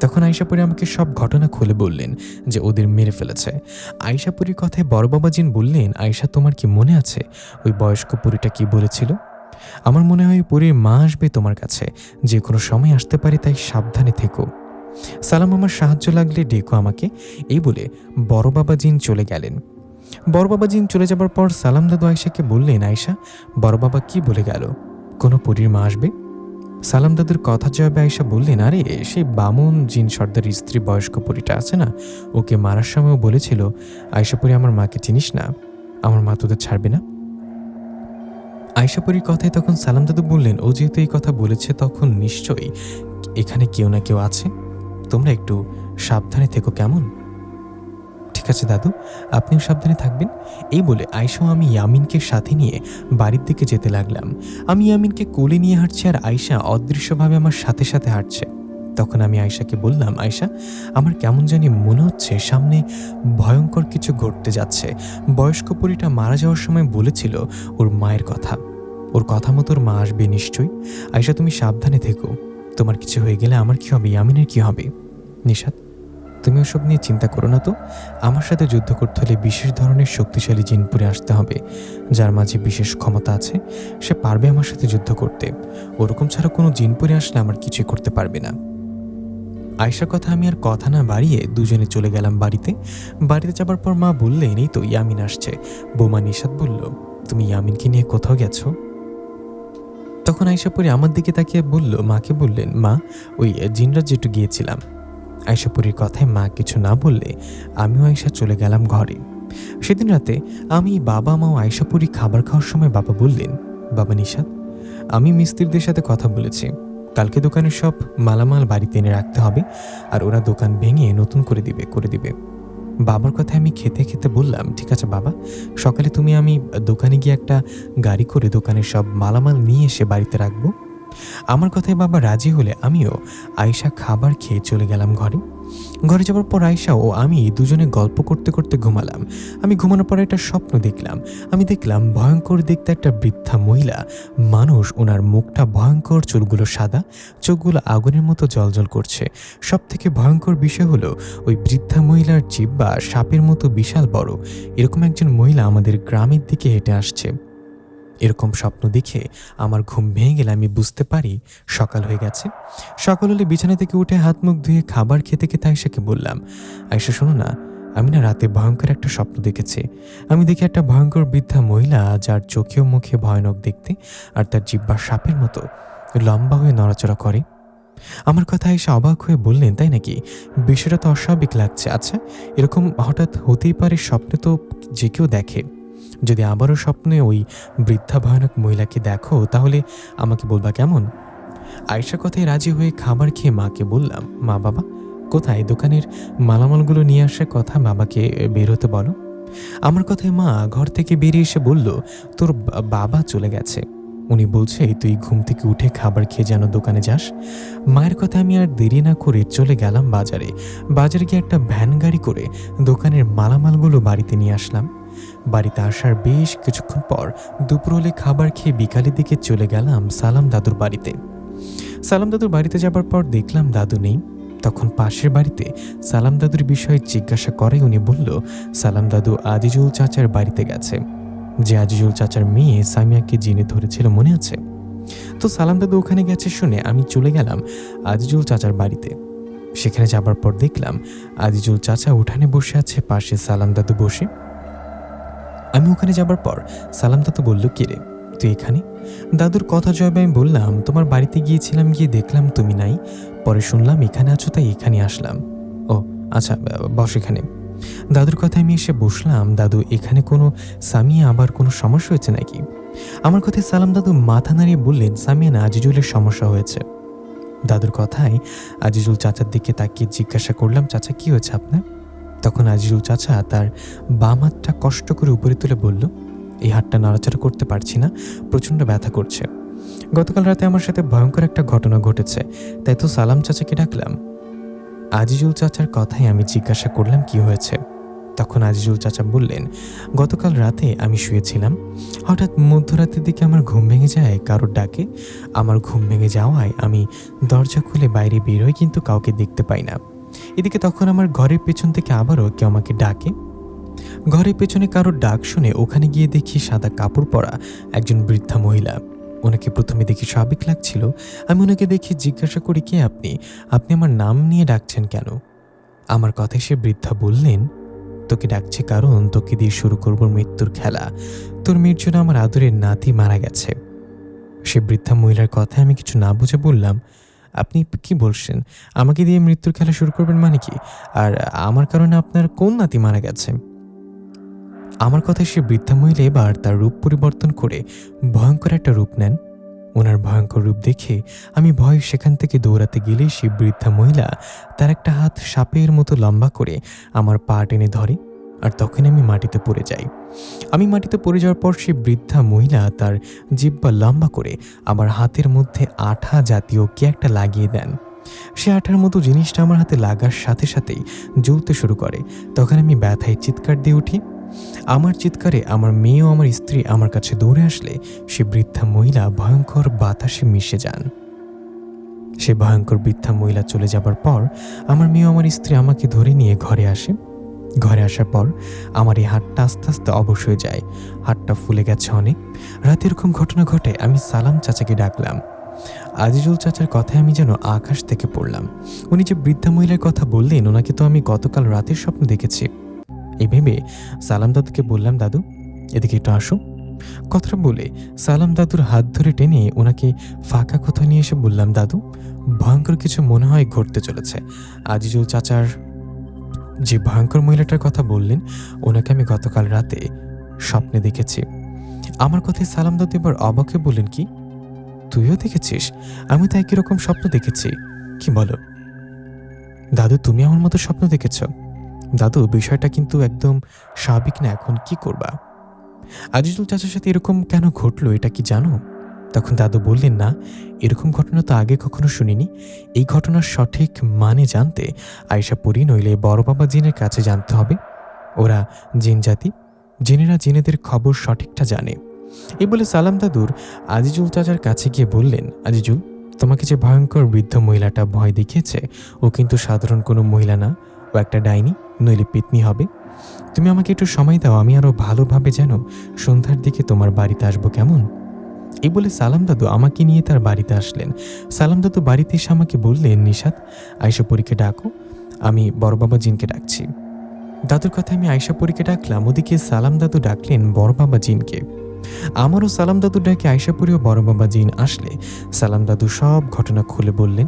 তখন আয়শাপুরী আমাকে সব ঘটনা খুলে বললেন যে ওদের মেরে ফেলেছে। আয়শাপুরীর কথায় বড় বাবা জিন বললেন, আয়শা, তোমার কি মনে আছে ওই বয়স্ক পরীটা কি বলেছিল? আমার মনে হয় পরীর মা আসবে তোমার কাছে, যে কোনো সময় আসতে পারে, তাই সাবধানে থেকো। সালাম, আমার সাহায্য লাগলে ডেকো আমাকে। এই বলে বড় বাবা জিন চলে গেলেন। বড় বাবা জিন চলে যাবার পর সালাম দাদু আয়শাকে বললেন, আয়শা, বড় বাবা কি বলে গেল? কোনো পরীর মা আসবে? সালাম দাদুর কথা জবাবে আয়শা বললেন, আরে সেই বামুন জিন সর্দার স্ত্রী বয়স্ক পরীটা আছে না, ওকে মারার সময়ও বলেছিল, আয়শা পরী আমার মাকে চিনিস না, আমার মা তোদের ছাড়বে না। আয়শা পরীর কথায় তখন সালাম দাদু বললেন, ও যেহেতু এই কথা বলেছে তখন নিশ্চয়ই এখানে কেউ না কেউ আছে, তোমরা একটু সাবধানে থেকো, কেমন? ঠিক আছে দাদু, আপনিও সাবধানে থাকবেন। এই বলে আয়শাও আমি ইয়ামিনকে সাথে নিয়ে বাড়ির দিকে যেতে লাগলাম। আমি ইয়ামিনকে কোলে নিয়ে হাঁটছি আর আয়শা অদৃশ্যভাবে আমার সাথে সাথে হাঁটছে। তখন আমি আয়শাকে বললাম, আয়শা, আমার কেমন জানি মনে হচ্ছে সামনে ভয়ঙ্কর কিছু ঘটতে যাচ্ছে। বয়স্ক পরীটা মারা যাওয়ার সময় বলেছিল ওর মায়ের কথা, ওর কথা মতো ওর মা আসবে নিশ্চয়ই। আয়শা, তুমি সাবধানে থেকো, তোমার কিছু হয়ে গেলে আমার কি হবে, ইয়ামিনের কি হবে? নিশাত, তুমি ওসব নিয়ে চিন্তা করো না তো। আমার সাথে যুদ্ধ করতে হলে বিশেষ ধরনের শক্তিশালী জিনপুরে আসতে হবে, যার মাঝে বিশেষ ক্ষমতা আছে, সে পারবে আমার সাথে যুদ্ধ করতে। ওরকম ছাড়া কোনো জিনপুরে আসলে আমার কিছুই করতে পারবে না। আয়শার কথা আমি আর কথা না বাড়িয়ে দুজনে চলে গেলাম বাড়িতে। বাড়িতে যাবার পর মা বললেন, এই তো ইয়ামিন আসছে। বৌমা নিশাত বলল, তুমি ইয়ামিনকে নিয়ে কোথাও গেছো? তখন আয়শা পরি আমার দিকে তাকিয়ে বলল, মাকে বললেন, মা, ওই জিনরাজ যেটু গিয়েছিলাম। আয়শাপুরীর কথায় মা কিছু না বললে আমিও আয়শা চলে গেলাম ঘরে। সেদিন রাতে আমি, বাবা, মা ও আয়শাপুরী খাবার খাওয়ার সময় বাবা বললেন, বাবা নিশাত, আমি মিস্ত্রিদের সাথে কথা বলেছি, কালকে দোকানের সব মালামাল বাড়িতে এনে রাখতে হবে, আর ওরা দোকান ভেঙে নতুন করে দিবে। বাবার কথায় আমি খেতে খেতে বললাম, ঠিক আছে বাবা, সকালে তুমি আমি দোকানে গিয়ে একটা গাড়ি করে দোকানের সব মালামাল নিয়ে এসে বাড়িতে রাখবো। আমার কথায় বাবা রাজি হলে আমিও আয়শা খাবার খেয়ে চলে গেলাম ঘরে। ঘরে যাওয়ার পর আয়শা ও আমি দুজনে গল্প করতে করতে ঘুমালাম। আমি ঘুমানোর পর একটা স্বপ্ন দেখলাম। আমি দেখলাম ভয়ঙ্কর দেখতে একটা বৃদ্ধা মহিলা মানুষ, ওনার মুখটা ভয়ঙ্কর, চুলগুলো সাদা, চোখগুলো আগুনের মতো জ্বলজ্বল করছে। সব থেকে ভয়ঙ্কর বিষয় হলো ওই বৃদ্ধা মহিলার জিহ্বা সাপের মতো বিশাল বড়। এরকম একজন মহিলা আমাদের গ্রামের দিকে হেঁটে আসছে। এরকম স্বপ্ন দেখে আমার ঘুম ভেঙে গেলে আমি বুঝতে পারি সকাল হয়ে গেছে। সকাল হলে বিছানা থেকে উঠে হাত মুখ ধুয়ে খাবার খেতে খেতে আয়শাকে বললাম, আয়শা শোনো না, আমি না রাতে ভয়ঙ্কর একটা স্বপ্ন দেখেছি। আমি দেখি একটা ভয়ঙ্কর বৃদ্ধা মহিলা, যার চোখে ও মুখে ভয়ানক দেখতে, আর তার জিহ্বা সাপের মতো লম্বা হয়ে নড়াচড়া করে। আমার কথা আয়শা অবাক হয়ে বললেন, তাই নাকি? বিষয়টা তো অস্বাভাবিক লাগছে। আচ্ছা, এরকম হঠাৎ হতেই পারে, স্বপ্নে তো যে কেউ দেখে। যদি আবারও স্বপ্নে ওই বৃদ্ধা ভয়ানক মহিলাকে দেখো তাহলে আমাকে বলবা, কেমন? আয়শা কথায় রাজি হয়ে খাবার খেয়ে মাকে বললাম, মা, বাবা কোথায়? দোকানের মালামালগুলো নিয়ে আসার কথা বাবাকে বের হতে বলো। আমার কথায় মা ঘর থেকে বেরিয়ে এসে বলল, তোর বাবা চলে গেছে, উনি বলছে তুই ঘুম থেকে উঠে খাবার খেয়ে যেন দোকানে যাস। মায়ের কথা আমি আর দেরি না করে চলে গেলাম বাজারে। বাজারে গিয়ে একটা ভ্যান গাড়ি করে দোকানের মালামালগুলো বাড়িতে নিয়ে আসলাম। বাড়িতে আসার বেশ কিছুক্ষণ পর দুপুর হলে খাবার খেয়ে বিকালের দিকে চলে গেলাম সালাম দাদুর বাড়িতে। সালাম দাদুর বাড়িতে যাবার পর দেখলাম দাদু নেই। তখন পাশের বাড়িতে সালাম দাদুর বিষয়ে জিজ্ঞাসা করে উনি বলল, সালাম দাদু আজিজুল চাচার বাড়িতে গেছে, যে আজিজুল চাচার মেয়ে সামিয়াকে জিনে ধরেছিল, মনে আছে? তো সালাম দাদু ওখানে গেছে শুনে আমি চলে গেলাম আজিজুল চাচার বাড়িতে। সেখানে যাবার পর দেখলাম আজিজুল চাচা উঠানে বসে আছে, পাশে সালাম দাদু বসে। আমি ওখানে যাবার পর সালাম দাদু বলল, কিরে তুই এখানে? দাদুর কথা জবাবে আমি বললাম, তোমার বাড়িতে গিয়েছিলাম, গিয়ে দেখলাম তুমি নাই, পরে শুনলাম এখানে আছো, তাই এখানে আসলাম। ও আচ্ছা, বস এখানে। দাদুর কথায় আমি এসে বসলাম। দাদু, এখানে কোনো সামিয়া আবার কোনো সমস্যা হয়েছে নাকি? আমার কথায় সালাম দাদু মাথা নাড়িয়ে বললেন, সামিয়া না, আজিজুলের সমস্যা হয়েছে। দাদুর কথায় আজিজুল চাচার দিকে তাকিয়ে জিজ্ঞাসা করলাম, চাচা কি হয়েছে আপনার? তখন আজিজুল চাচা তার বাম হাতটা কষ্ট করে উপরে তুলে বলল, এই হাতটা নাড়াচাড়া করতে পারছি না, প্রচণ্ড ব্যথা করছে। গতকাল রাতে আমার সাথে ভয়ঙ্কর একটা ঘটনা ঘটেছে, তাই তো সালাম চাচাকে ডাকলাম। আজিজুল চাচার কথায় আমি জিজ্ঞাসা করলাম, কি হয়েছে? তখন আজিজুল চাচা বললেন, গতকাল রাতে আমি শুয়েছিলাম, হঠাৎ মধ্যরাতের দিকে আমার ঘুম ভেঙে যায় কারোর ডাকে। আমার ঘুম ভেঙে যাওয়ায় আমি দরজা খুলে বাইরে বের হই, কিন্তু কাউকে দেখতে পাই না। এদিকে তখন আমার ঘরের পেছন থেকে আবারও কেউ আমাকে ডাকে। ঘরের পেছনে কারোর ডাক শুনে ওখানে গিয়ে দেখি সাদা কাপড় পরা একজন বৃদ্ধা মহিলা। ওনাকে প্রথমে দেখি স্বাভাবিক লাগছিল। আমি ওনাকে দেখে জিজ্ঞাসা করি, কে আপনি? আপনি আমার নাম নিয়ে ডাকছেন কেন? আমার কথায় সে বৃদ্ধা বললেন, তোকে ডাকছি কারণ তোকে দিয়ে শুরু করব মৃত্যুর খেলা। তোর মেয়ের জন্য আমার আদরের নাতি মারা গেছে। সে বৃদ্ধা মহিলার কথায় আমি কিছু না বুঝে বললাম, আপনি কি বলছেন? আমাকে দিয়ে মৃত্যুর খেলা শুরু করবেন মানে কি? আর আমার কারণে আপনার কোন নাতি মারা গেছে? আমার কথায় সে বৃদ্ধা মহিলা এবার তার রূপ পরিবর্তন করে ভয়ঙ্কর একটা রূপ নেন। ওনার ভয়ঙ্কর রূপ দেখে আমি ভয়ে সেখান থেকে দৌড়াতে গেলে সে বৃদ্ধা মহিলা তার একটা হাত সাপের মতো লম্বা করে আমার পা টেনে ধরে, আর তখন আমি মাটিতে পড়ে যাই। আমি মাটিতে পড়ে যাওয়ার পর সে বৃদ্ধা মহিলা তার জিহ্বা লম্বা করে আমার হাতের মধ্যে আঠা জাতীয় কি একটা লাগিয়ে দেন। সে আঠার মতো জিনিসটা আমার হাতে লাগার সাথে সাথেই জ্বলতে শুরু করে। তখন আমি ব্যথায় চিৎকার দিয়ে উঠি। আমার চিৎকারে আমার মেয়ে ও আমার স্ত্রী আমার কাছে দৌড়ে আসলে সে বৃদ্ধা মহিলা ভয়ঙ্কর বাতাসে মিশে যান। সে ভয়ঙ্কর বৃদ্ধা মহিলা চলে যাবার পর আমার মেয়ে ও আমার স্ত্রী আমাকে ধরে নিয়ে ঘরে আসে। ঘরে আসার পর আমার এই হাতটা আস্তে আস্তে অবশ হয়ে যায়। হাতটা ফুলে গেছে অনেক। রাতে এরকম ঘটনা ঘটে। আমি সালাম চাচাকে ডাকলাম। আজিজুল চাচার কথায় আমি যেন আকাশ থেকে পড়লাম। উনি যে বৃদ্ধা মহিলার কথা বললেন, ওনাকে তো আমি গতকাল রাতের স্বপ্ন দেখেছি। এই ভেবে সালাম দাদুকে বললাম, দাদু এদিকে একটু আসো। কথাটা বলে সালাম দাদুর হাত ধরে টেনে ওনাকে ফাঁকা কোথাও নিয়ে এসে বললাম, দাদু ভয়ঙ্কর কিছু মনে হয় ঘটতে চলেছে। আজিজুল চাচার যে ভয়ঙ্কর মহিলাটার কথা বললেন, ওনাকে আমি গতকাল রাতে স্বপ্নে দেখেছি। আমার কথায় সালাম দাদু এবার অবাক হয়ে বললেন, কি তুইও দেখেছিস? আমি তো একই রকম স্বপ্ন দেখেছি। কি বলো দাদু, তুমি আমার মতো স্বপ্ন দেখেছ? দাদু বিষয়টা কিন্তু একদম স্বাভাবিক না, এখন কি করবা? আজিজুল চাচার সাথে এরকম কেন ঘটলো এটা কি জানো? তখন দাদু বললেন, না এরকম ঘটনা তো আগে কখনো শুনিনি। এই ঘটনার সঠিক মানে জানতে আয়েশা পরি নইলে বড় বাবা জিনের কাছে জানতে হবে। ওরা জিন জাতি, জিনেরা জিনেদের খবর সঠিকটা জানে। এই বলে সালাম দাদুর আজিজুল চাচার কাছে গিয়ে বললেন, আজিজুল তোমাকে যে ভয়ঙ্কর বৃদ্ধ মহিলাটা ভয় দেখিয়েছে, ও কিন্তু সাধারণ কোনো মহিলা না, ও একটা ডাইনি নইলে পেতনি হবে। তুমি আমাকে একটু সময় দাও, আমি আরো ভালোভাবে যেন সন্ধ্যার দিকে তোমার বাড়িতে আসবো, কেমন? এই বলে সালাম দাদু আমাকে নিয়ে তার বাড়িতে আসলেন। সালাম দাদু বাড়িতে এসে আমাকে বললেন, নিশাত আয়েশা পরীকে ডাকো, আমি বড় বাবা জিনকে ডাকছি। দাদুর কথায় আমি আয়েশা পরীকে ডাকলাম। ওদিকে সালাম দাদু ডাকলেন বড় বাবা জিনকে। আমারও সালাম দাদু ডাকে আয়েশা পরী ও বড় বাবা জিন আসলে সালাম দাদু সব ঘটনা খুলে বললেন।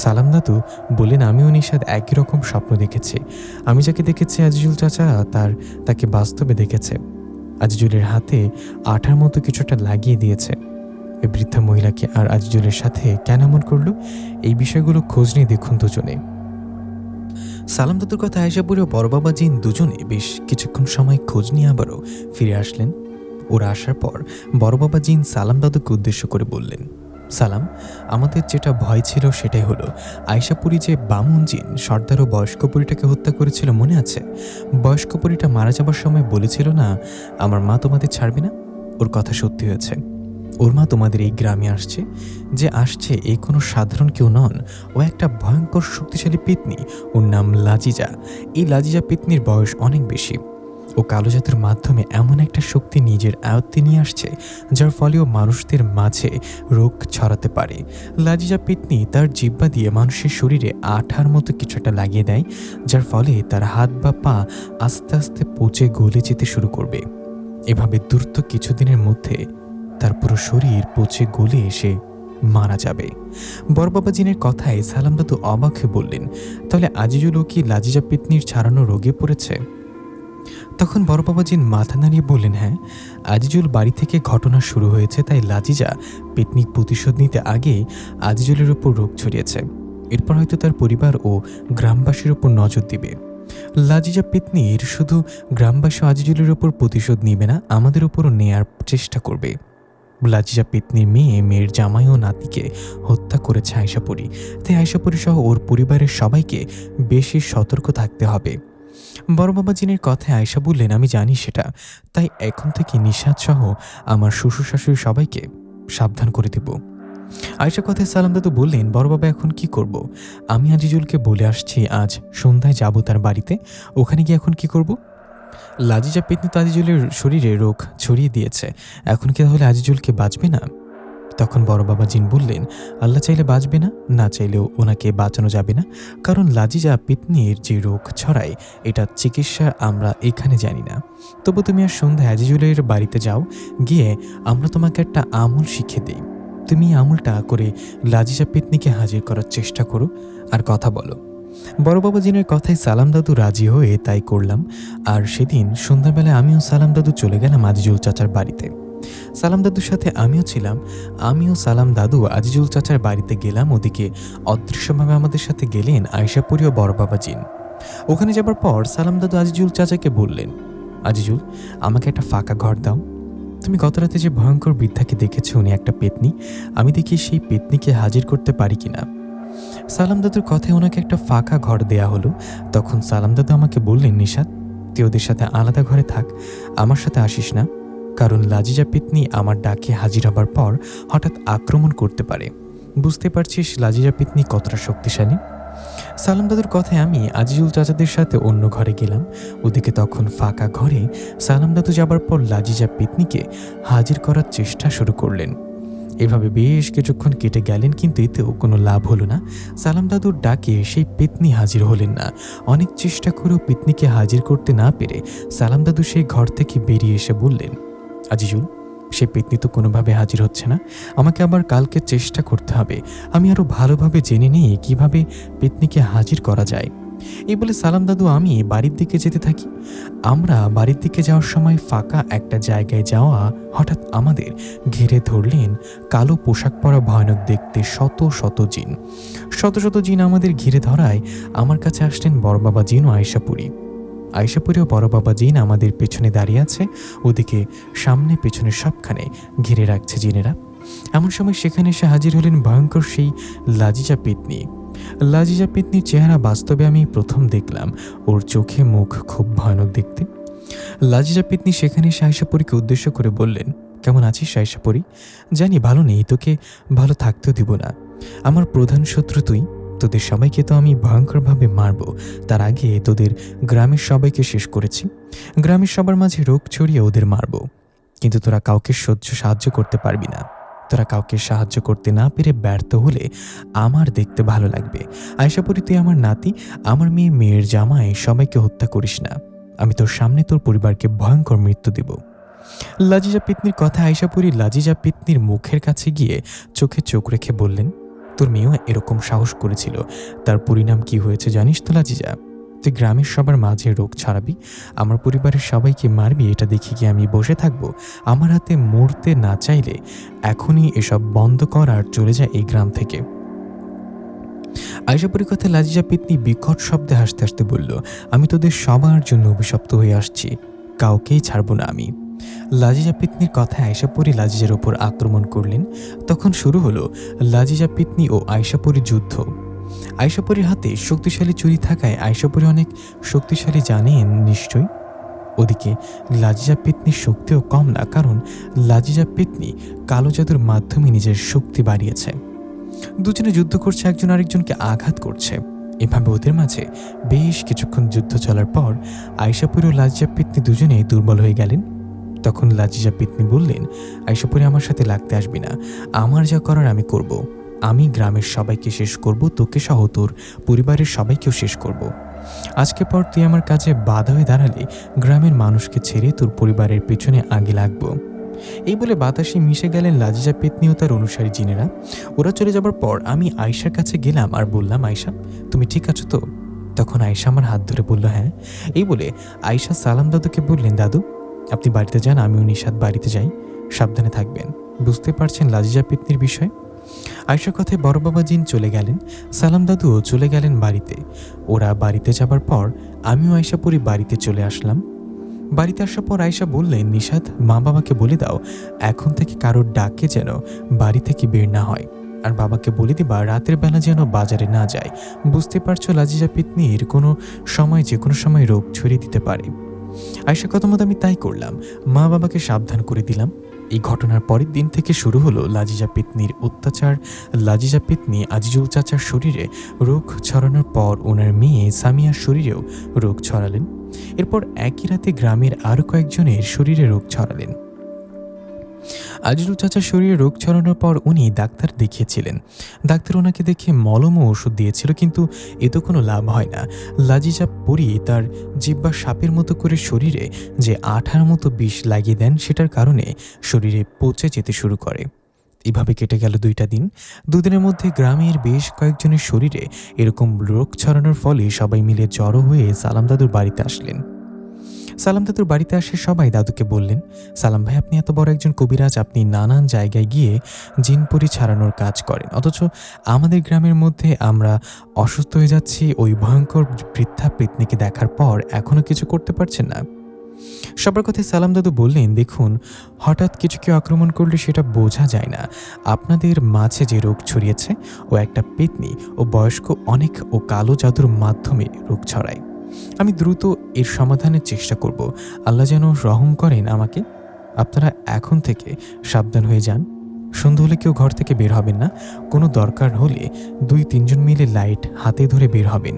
সালাম দাদু বললেন, আমিও নিশাদ একই রকম স্বপ্ন দেখেছি। আমি যাকে দেখেছি আজিজুল চাচা তাকে বাস্তবে দেখেছে। আজিজুলের হাতে আঠার মতো কিছুটা লাগিয়ে দিয়েছে। এই বৃদ্ধা মহিলাকে আর আজিজুলের সাথে কেন এমন করলো, এই বিষয়গুলো খোঁজ নিয়ে দেখুন দুজনে। সালাম দাদুর কথা আয়েশা পরী ও বড় বাবা জিন দুজনে বেশ কিছুক্ষণ সময় খোঁজ নিয়ে আবারও ফিরে আসলেন। ওরা আসার পর বড় বাবা জিন সালাম দাদুকে উদ্দেশ্য করে বললেন, সালাম, আমাদের যেটা ভয় ছিল সেটাই হলো। আয়েশা পরী যে বামুন জিন সর্দার ও বয়স্ক পরীটাকে হত্যা করেছিল মনে আছে? বয়স্ক পরীটা মারা যাবার সময় বলেছিল না, আমার মা তোমাদের ছাড়বে না। ওর কথা সত্যি হয়েছে। ওর মা তোমাদের এই গ্রামে আসছে। যে আসছে এ কোনো সাধারণ কেউ নন, ও একটা ভয়ঙ্কর শক্তিশালী পেতনি। ওর নাম লাজিজা। এই লাজিজা পেতনির বয়স অনেক বেশি। ও কালো জাতের মাধ্যমে এমন একটা শক্তি নিজের আয়ত্তে নিয়ে আসছে যার ফলে ও মানুষদের মাঝে রোগ ছড়াতে পারে। লাজিজা পেতনি তার জিহ্বা দিয়ে মানুষের শরীরে আঠার মতো কিছুটা লাগিয়ে দেয়, যার ফলে তার হাত বা পা আস্তে আস্তে পচে গলে যেতে শুরু করবে। এভাবে দ্রুত কিছুদিনের মধ্যে তার পুরো শরীর পচে গলে এসে মারা যাবে। বড়বাবা জিনের কথায় সালাম দাদু অবাক হয়ে বললেন, তাহলে আজিজুলও কি লাজিজা পেতনির ছাড়ানো রোগে পড়েছে? তখন বড় বাবা জিন মাথা নাড়িয়ে বললেন, হ্যাঁ, আজিজুল বাড়ি থেকে ঘটনা শুরু হয়েছে, তাই লাজিজা পেতনি প্রতিশোধ নিতে আগে আজিজুলের উপর রোগ ছড়িয়েছে। এরপর হয়তো তার পরিবার ও গ্রামবাসীর উপর নজর দিবে। লাজিজা পেতনির শুধু গ্রামবাসী আজিজুলের উপর প্রতিশোধ নিবে না, আমাদের উপরও নেয়ার চেষ্টা করবে। লাজিজা পেতনির মেয়ের জামাই ও নাতিকে হত্যা করেছে আয়েশা পরী, তাই আয়েশা পরী সহ ওর পরিবারের সবাইকে বেশি সতর্ক থাকতে হবে। বড় বাবা জিনের কথায় আয়েশা বললেন, আমি জানি সেটা, তাই এখন থেকে নিশাত সহ আমার শ্বশুর শাশুড়ি সবাইকে সাবধান করে দেব। আয়েশা কথায় সালাম দাদু বললেন, বড় বাবা এখন কি করব? আমি আজিজুলকে বলে আসছি আজ সন্ধ্যায় যাব তার বাড়িতে, ওখানে গিয়ে এখন কি করব? লাজিজা পেতনি তো আজিজুলের শরীরে রোগ ছড়িয়ে দিয়েছে, এখন কি তাহলে আজিজুলকে বাঁচবে না? তখন বড় বাবা জিন বললেন, আল্লাহ চাইলে বাঁচবে না, না চাইলেও ওনাকে বাঁচানো যাবে না, কারণ লাজিজা পিতনির যে রোগ ছড়ায় এটা চিকিৎসা আমরা এখানে জানি না। তবু তুমি আর সন্ধ্যায় আজিজুলের বাড়িতে যাও, গিয়ে আমরা তোমাকে একটা আমল শিখে দিই। তুমি এই আমলটা করে লাজিজা পিতনিকে হাজির করার চেষ্টা করো আর কথা বলো। বড় বাবা জিনের কথায় সালাম দাদু রাজি হয়ে তাই করলাম। আর সেদিন সন্ধ্যাবেলায় আমিও সালাম দাদু চলে গেলাম আজিজুল চাচার বাড়িতে। সালাম দাদুর সাথে আমিও ছিলাম। আমিও সালাম দাদু আজিজুল চাচার বাড়িতে গেলাম। ওদিকে অদৃশ্যভাবে আমাদের সাথে গেলেন আয়শাপুরি ও বড় বাবা জিন। ওখানে যাবার পর সালাম দাদু আজিজুল চাচাকে বললেন, আজিজুল, আমাকে একটা ফাঁকা ঘর দাও। তুমি গত রাতে যে ভয়ঙ্কর বৃদ্ধাকে দেখেছো, উনি একটা পেতনি, আমি দেখি সেই পেতনিকে হাজির করতে পারি কিনা। সালাম দাদুর কথায় ওনাকে একটা ফাঁকা ঘর দেয়া হলো। তখন সালাম দাদু আমাকে বললেন, নিশাত, তুই ওদের সাথে আলাদা ঘরে থাক, আমার সাথে আসিস না, কারণ লাজিজা পিতনি আমার ডাকে হাজির হবার পর হঠাৎ আক্রমণ করতে পারে। বুঝতে পারছিস লাজিজা পিতনি কতটা শক্তিশালী। সালাম দাদুর কথায় আমি আজিজুল চাচাদের সাথে অন্য ঘরে গেলাম। ওদিকে তখন ফাঁকা ঘরে সালাম দাদু যাবার পর লাজিজা পিতনিকে হাজির করার চেষ্টা শুরু করলেন। এভাবে বেশ কিছুক্ষণ কেটে গেলেন, কিন্তু এতেও কোনো লাভ হলো না। সালাম দাদুর ডাকে সেই পেতনি হাজির হলেন না। অনেক চেষ্টা করেও পেতনিকে হাজির করতে না পেরে সালাম দাদু সেই ঘর থেকে বেরিয়ে এসে বললেন, আজিজুল, সে পেতনি তো কোনোভাবে হাজির হচ্ছে না, আমাকে আবার কালকে চেষ্টা করতে হবে, আমি আরও ভালোভাবে জেনে নিই কিভাবে পেতনিকে হাজির করা যায়। এই বলে সালাম দাদু আমি বাড়ির দিকে যেতে থাকি। আমরা বাড়ির দিকে যাওয়ার সময় ফাঁকা একটা জায়গায় যাওয়া হঠাৎ আমাদের ঘিরে ধরলেন কালো পোশাক পরা ভয়ানক দেখতে শত শত জিন। শত শত জিন আমাদের ঘিরে ধরায় আমার কাছে আসলেন বড় বাবা জিন ও আয়শাপুরি। আয়শাপুরি ও বড় বাবা জিন আমাদের পেছনে দাঁড়িয়ে আছে, ওদিকে সামনে পেছনে সবখানে ঘিরে রাখছে জিনেরা। এমন সময় সেখানে এসে হাজির হলেন ভয়ঙ্কর সেই লাজিজা পেতনি। লাজিজা পেতনির চেহারা বাস্তবে আমি প্রথম দেখলাম। ওর চোখে মুখ খুব ভয়ানক দেখতে। লাজিজা পেতনি সেখানে এসে আয়শাপুরীকে উদ্দেশ্য করে বললেন, কেমন আছিস আয়শাপুরী? জানি ভালো নেই, তোকে ভালো থাকতেও দিব না। আমার প্রধান শত্রু তুই। তোদের সবাইকে তো আমি ভয়ঙ্করভাবে মারব, তার আগে তোদের গ্রামের সবাইকে শেষ করেছি। গ্রামের সবার মাঝে রোগ ছড়িয়ে ওদের মারব, কিন্তু তোরা কাউকে সাহায্য করতে পারবি না। তোরা কাউকে সাহায্য করতে না পেরে ব্যর্থ হলে আমার দেখতে ভালো লাগবে। আয়শাপুরী, তুই আমার নাতি, আমার মেয়ের জামাই, সবাইকে হত্যা করিস না। আমি তোর সামনে তোর পরিবারকে ভয়ঙ্কর মৃত্যু দেব। লাজিজা পিতনির কথা আয়শাপুরী লাজিজা পিতনির মুখের কাছে গিয়ে চোখে চোখ রেখে বললেন, তোর মেয়েও এরকম সাহস করেছিল, তার পরিণাম কি হয়েছে জানিস তো লাজিজা? তুই গ্রামের সবার মাঝে রোগ ছড়াবি, আমার পরিবারের সবাইকে মারবি, এটা দেখে কি আমি বসে থাকবো? আমার হাতে মরতে না চাইলে এখনই এসব বন্ধ কর আর চলে যায় এই গ্রাম থেকে। আয়শাপুরীর কথা লাজিজা পিতনি বিকট শব্দে হাসতে হাসতে বলল, আমি তোদের সবার জন্য অভিশপ্ত হয়ে আসছি, কাউকেই ছাড়বো না আমি। লাজিজা পিতনির কথায় আয়শাপুরী লাজিজার ওপর আক্রমণ করলেন। তখন শুরু হলো লাজিজা পিতনি ও আয়শাপুরীর যুদ্ধ। আয়শাপুরীর হাতে শক্তিশালী ছুরি থাকায় আয়শাপুরী অনেক শক্তিশালী জানেন নিশ্চয়ই। ওদিকে লাজিজা পিতনির শক্তিও কম না, কারণ লাজিজা পিতনি কালো জাদুর মাধ্যমে নিজের শক্তি বাড়িয়েছে। দুজনে যুদ্ধ করছে, একজন আরেকজনকে আঘাত করছে। এভাবে ওদের মাঝে বেশ কিছুক্ষণ যুদ্ধ চলার পর আয়শাপুরী ও লাজিজা পিতনি দুজনেই দুর্বল হয়ে গেলেন। তখন লাজিজা পিতনি বললেন, আয়শাপুরী, আমার সাথে লাগতে আসবি না, আমার যা করার আমি করব। আমি গ্রামের সবাইকে শেষ করব, তোকে সহ তোর পরিবারের সবাইকেও শেষ করব। আজকে পর তুই আমার কাছে বাধা হয়ে দাঁড়ালে গ্রামের মানুষকে ছেড়ে তোর পরিবারের পেছনে আগে লাগবো। এই বলে বাতাসে মিশে গেলেন লাজিজা পেতনি ও তার অনুসারী জিনেরা। ওরা চলে যাবার পর আমি আয়শার কাছে গেলাম আর বললাম, আয়শা, তুমি ঠিক আছো তো? তখন আয়শা আমার হাত ধরে বলল, হ্যাঁ। এই বলে আয়শা সালাম দাদুকে বললেন, দাদু, আপনি বাড়িতে যান, আমিও নিশাত বাড়িতে যাই, সাবধানে থাকবেন। বুঝতে পারছেন লাজিজা পেতনির বিষয়। আয়শার কথায় বড় বাবা জিন চলে গেলেন, সালাম দাদুও চলে গেলেন বাড়িতে। ওরা বাড়িতে যাবার পর আমিও আয়শাপুরী বাড়িতে চলে আসলাম। বাড়িতে আসার পর আয়শা বললেন, নিশাত, মা বাবাকে বলে দাও এখন থেকে কারোর ডাকে যেন বাড়ি থেকে বের না হয়, আর বাবাকে বলে দিবা রাতের বেলা যেন বাজারে না যায়। বুঝতে পারছো লাজিজা পেতনির কোনো সময় যে কোনো সময় রোগ ছড়িয়ে দিতে পারে। আয়শা কথা মতো আমি তাই করলাম, মা বাবাকে সাবধান করে দিলাম। এই ঘটনার পরের দিন থেকে শুরু হলো লাজিজা পেতনির অত্যাচার। লাজিজা পেতনি আজিজুল চাচার শরীরে রোগ ছড়ানোর পর ওনার মেয়ে সামিয়ার শরীরেও রোগ ছড়ালেন। এরপর একই রাতে গ্রামের আরও কয়েকজনের শরীরে রোগ ছড়ালেন। আজিজুল চাচার শরীরে রোগ ছড়ানোর পর উনি ডাক্তার দেখিয়েছিলেন। ডাক্তার ওনাকে দেখে মলম ও ওষুধ দিয়েছিল, কিন্তু এতে কোনো লাভ হয় না। লাজিজা পরি তার জিহ্বা সাপের মতো করে শরীরে যে আঠার মতো বিষ লাগিয়ে দেন, সেটার কারণে শরীরে পচে যেতে শুরু করে। এভাবে কেটে গেল 2টা দিন। দুদিনের মধ্যে গ্রামের বেশ কয়েকজনের শরীরে এরকম রোগ ছড়ানোর ফলে সবাই মিলে জড়ো হয়ে সালাম দাদুর বাড়িতে আসলেন। সালাম দাদুর বাড়িতে আসে সবাই দাদুকে বললেন, সালাম ভাই, আপনি এত বড় একজন কবিরাজ, আপনি নানান জায়গায় গিয়ে জিনপরি ছাড়ানোর কাজ করেন, অথচ আমাদের গ্রামের মধ্যে আমরা অসুস্থ হয়ে যাচ্ছি ওই ভয়ঙ্কর বৃদ্ধা পেতনিকে দেখার পর এখনও কিছু করতে পারছেন না। সবার কথায় সালাম দাদু বললেন, দেখুন, হঠাৎ কিছু কেউ আক্রমণ করলে সেটা বোঝা যায় না। আপনাদের মাঝে যে রোগ ছড়িয়েছে ও একটা পেতনি ও বয়স্ক অনেক ও কালো জাদুর মাধ্যমে রোগ ছড়ায়। আমি দ্রুত এর সমাধানের চেষ্টা করব। আল্লাহ যেন রহম করেন আমাকে। আপনারা এখন থেকে সাবধান হয়ে যান। সন্ধ্যা হলে কেউ ঘর থেকে বের হবেন না। কোনো দরকার হলে 2-3 জন মিলে লাইট হাতে ধরে বের হবেন।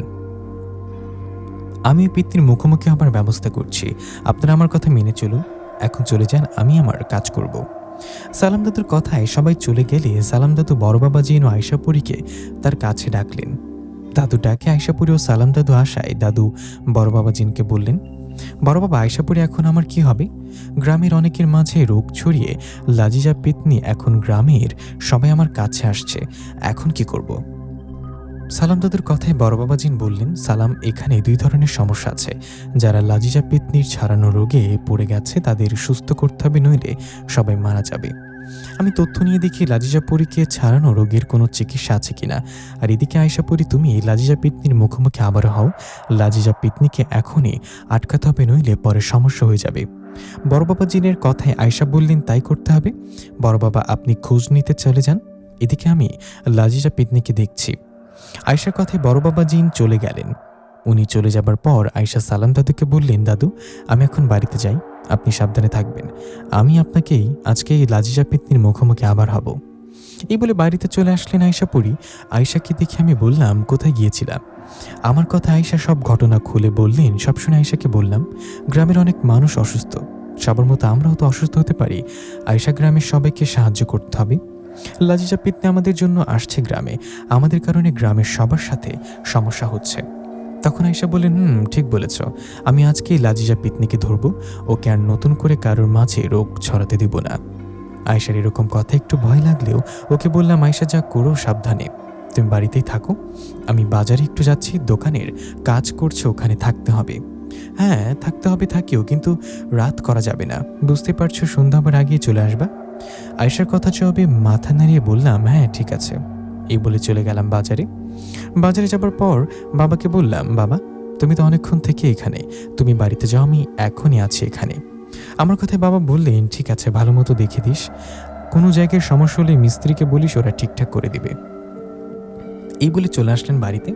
আমি ওই পিতৃর মুখোমুখি হবার ব্যবস্থা করছি। আপনারা আমার কথা মেনে চলুন। এখন চলে যান, আমি আমার কাজ করব। সালাম দাদুর কথায় সবাই চলে গেলে সালাম দাদু বড় বাবা জিন ও আয়শাপুরীকে তার কাছে ডাকলেন। দাদু ডাকে আয়শাপুরী ও সালাম দাদু আসায় দাদু বড় বাবা জিনকে বললেন, বড় বাবা, আয়শাপুরী, এখন আমার কি হবে? গ্রামের অনেকের মাঝে রোগ ছড়িয়ে লাজিজা পেতনি এখন গ্রামের সবাই আমার কাছে আসছে, এখন কি করব? সালাম দাদুর কথায় বড় বাবা জিন বললেন, সালাম, এখানে 2 ধরনের সমস্যা আছে। যারা লাজিজা পেতনির ছাড়ানো রোগে পড়ে গেছে তাদের সুস্থ করতে হবে, নইলে সবাই মারা যাবে। আমি তথ্য নিয়ে দেখি লাজিজা পরীকে ছাড়ানো রোগের কোনো চিকিৎসা আছে কিনা। আর এদিকে আয়শাপুরী, তুমি লাজিজা পেতনির মুখোমুখি আবারও হও। লাজিজা পেতনিকে এখনই আটকাতে হবে, নইলে পরে সমস্যা হয়ে যাবে। বড় বাবা জিনের কথায় আয়শা বললেন, তাই করতে হবে। বড় বাবা, আপনি খোঁজ নিতে চলে যান, এদিকে আমি লাজিজা পেতনিকে দেখছি। আয়শার কথায় বড় বাবা জিন চলে গেলেন। উনি চলে যাবার পর আয়শা সালাম দাদুকে বললেন, দাদু, আমি এখন বাড়িতে যাই, আপনি সাবধানে থাকবেন। আমি আপনাকেই আজকে এই লাজিজা পেতনির মুখোমুখি আবার হব। এই বলে বাড়িতে চলে আসলেন আয়শাপুরী। আয়শাকে দেখে আমি বললাম, কোথায় গিয়েছিলাম? আমার কথা আয়শা সব ঘটনা খুলে বললেন। সব শুনে আয়শাকে বললাম, গ্রামের অনেক মানুষ অসুস্থ, সবার মতো আমরাও তো অসুস্থ হতে পারি। আয়শা, গ্রামের সবাইকে সাহায্য করতে হবে। লাজিজা পেতনি আমাদের জন্য আসছে গ্রামে, আমাদের কারণে গ্রামের সবার সাথে সমস্যা হচ্ছে। তখন আয়শা বললেন, ঠিক বলেছ, আমি আজকেই লাজিজা পেতনিকে ধরবো, ওকে আর নতুন করে কারোর মাঝে রোগ ছড়াতে দেব না। আয়শার এরকম কথা একটু ভয় লাগলেও ওকে বললাম, আয়শা, যা করো সাবধানে, তুমি বাড়িতেই থাকো, আমি বাজারে একটু যাচ্ছি, দোকানের কাজ করছে, ওখানে থাকতে হবে। হ্যাঁ, থাকতে হবে, থাকিও, কিন্তু রাত করা যাবে না, বুঝতে পারছো, সন্ধ্যা হবার আগেই চলে আসবা। আয়শার কথা জবাবে মাথা নাড়িয়ে বললাম, হ্যাঁ ঠিক আছে। এই বলে চলে গেলাম বাজারে। বাজারে যাবার পর বাবাকে বললাম, বাবা, তুমি তো অনেকক্ষণ থেকে এখানে, তুমি বাড়িতে যাও, আমি এখনই আছি এখানে। আমার কথায় বাবা বললেন, ঠিক আছে, ভালো মতো দেখে দিস, কোনো জায়গায় সমস্যা হলে মিস্ত্রিকে বলিস, ওরা ঠিকঠাক করে দিবে। এই বলে চলে আসলেন বাড়িতে।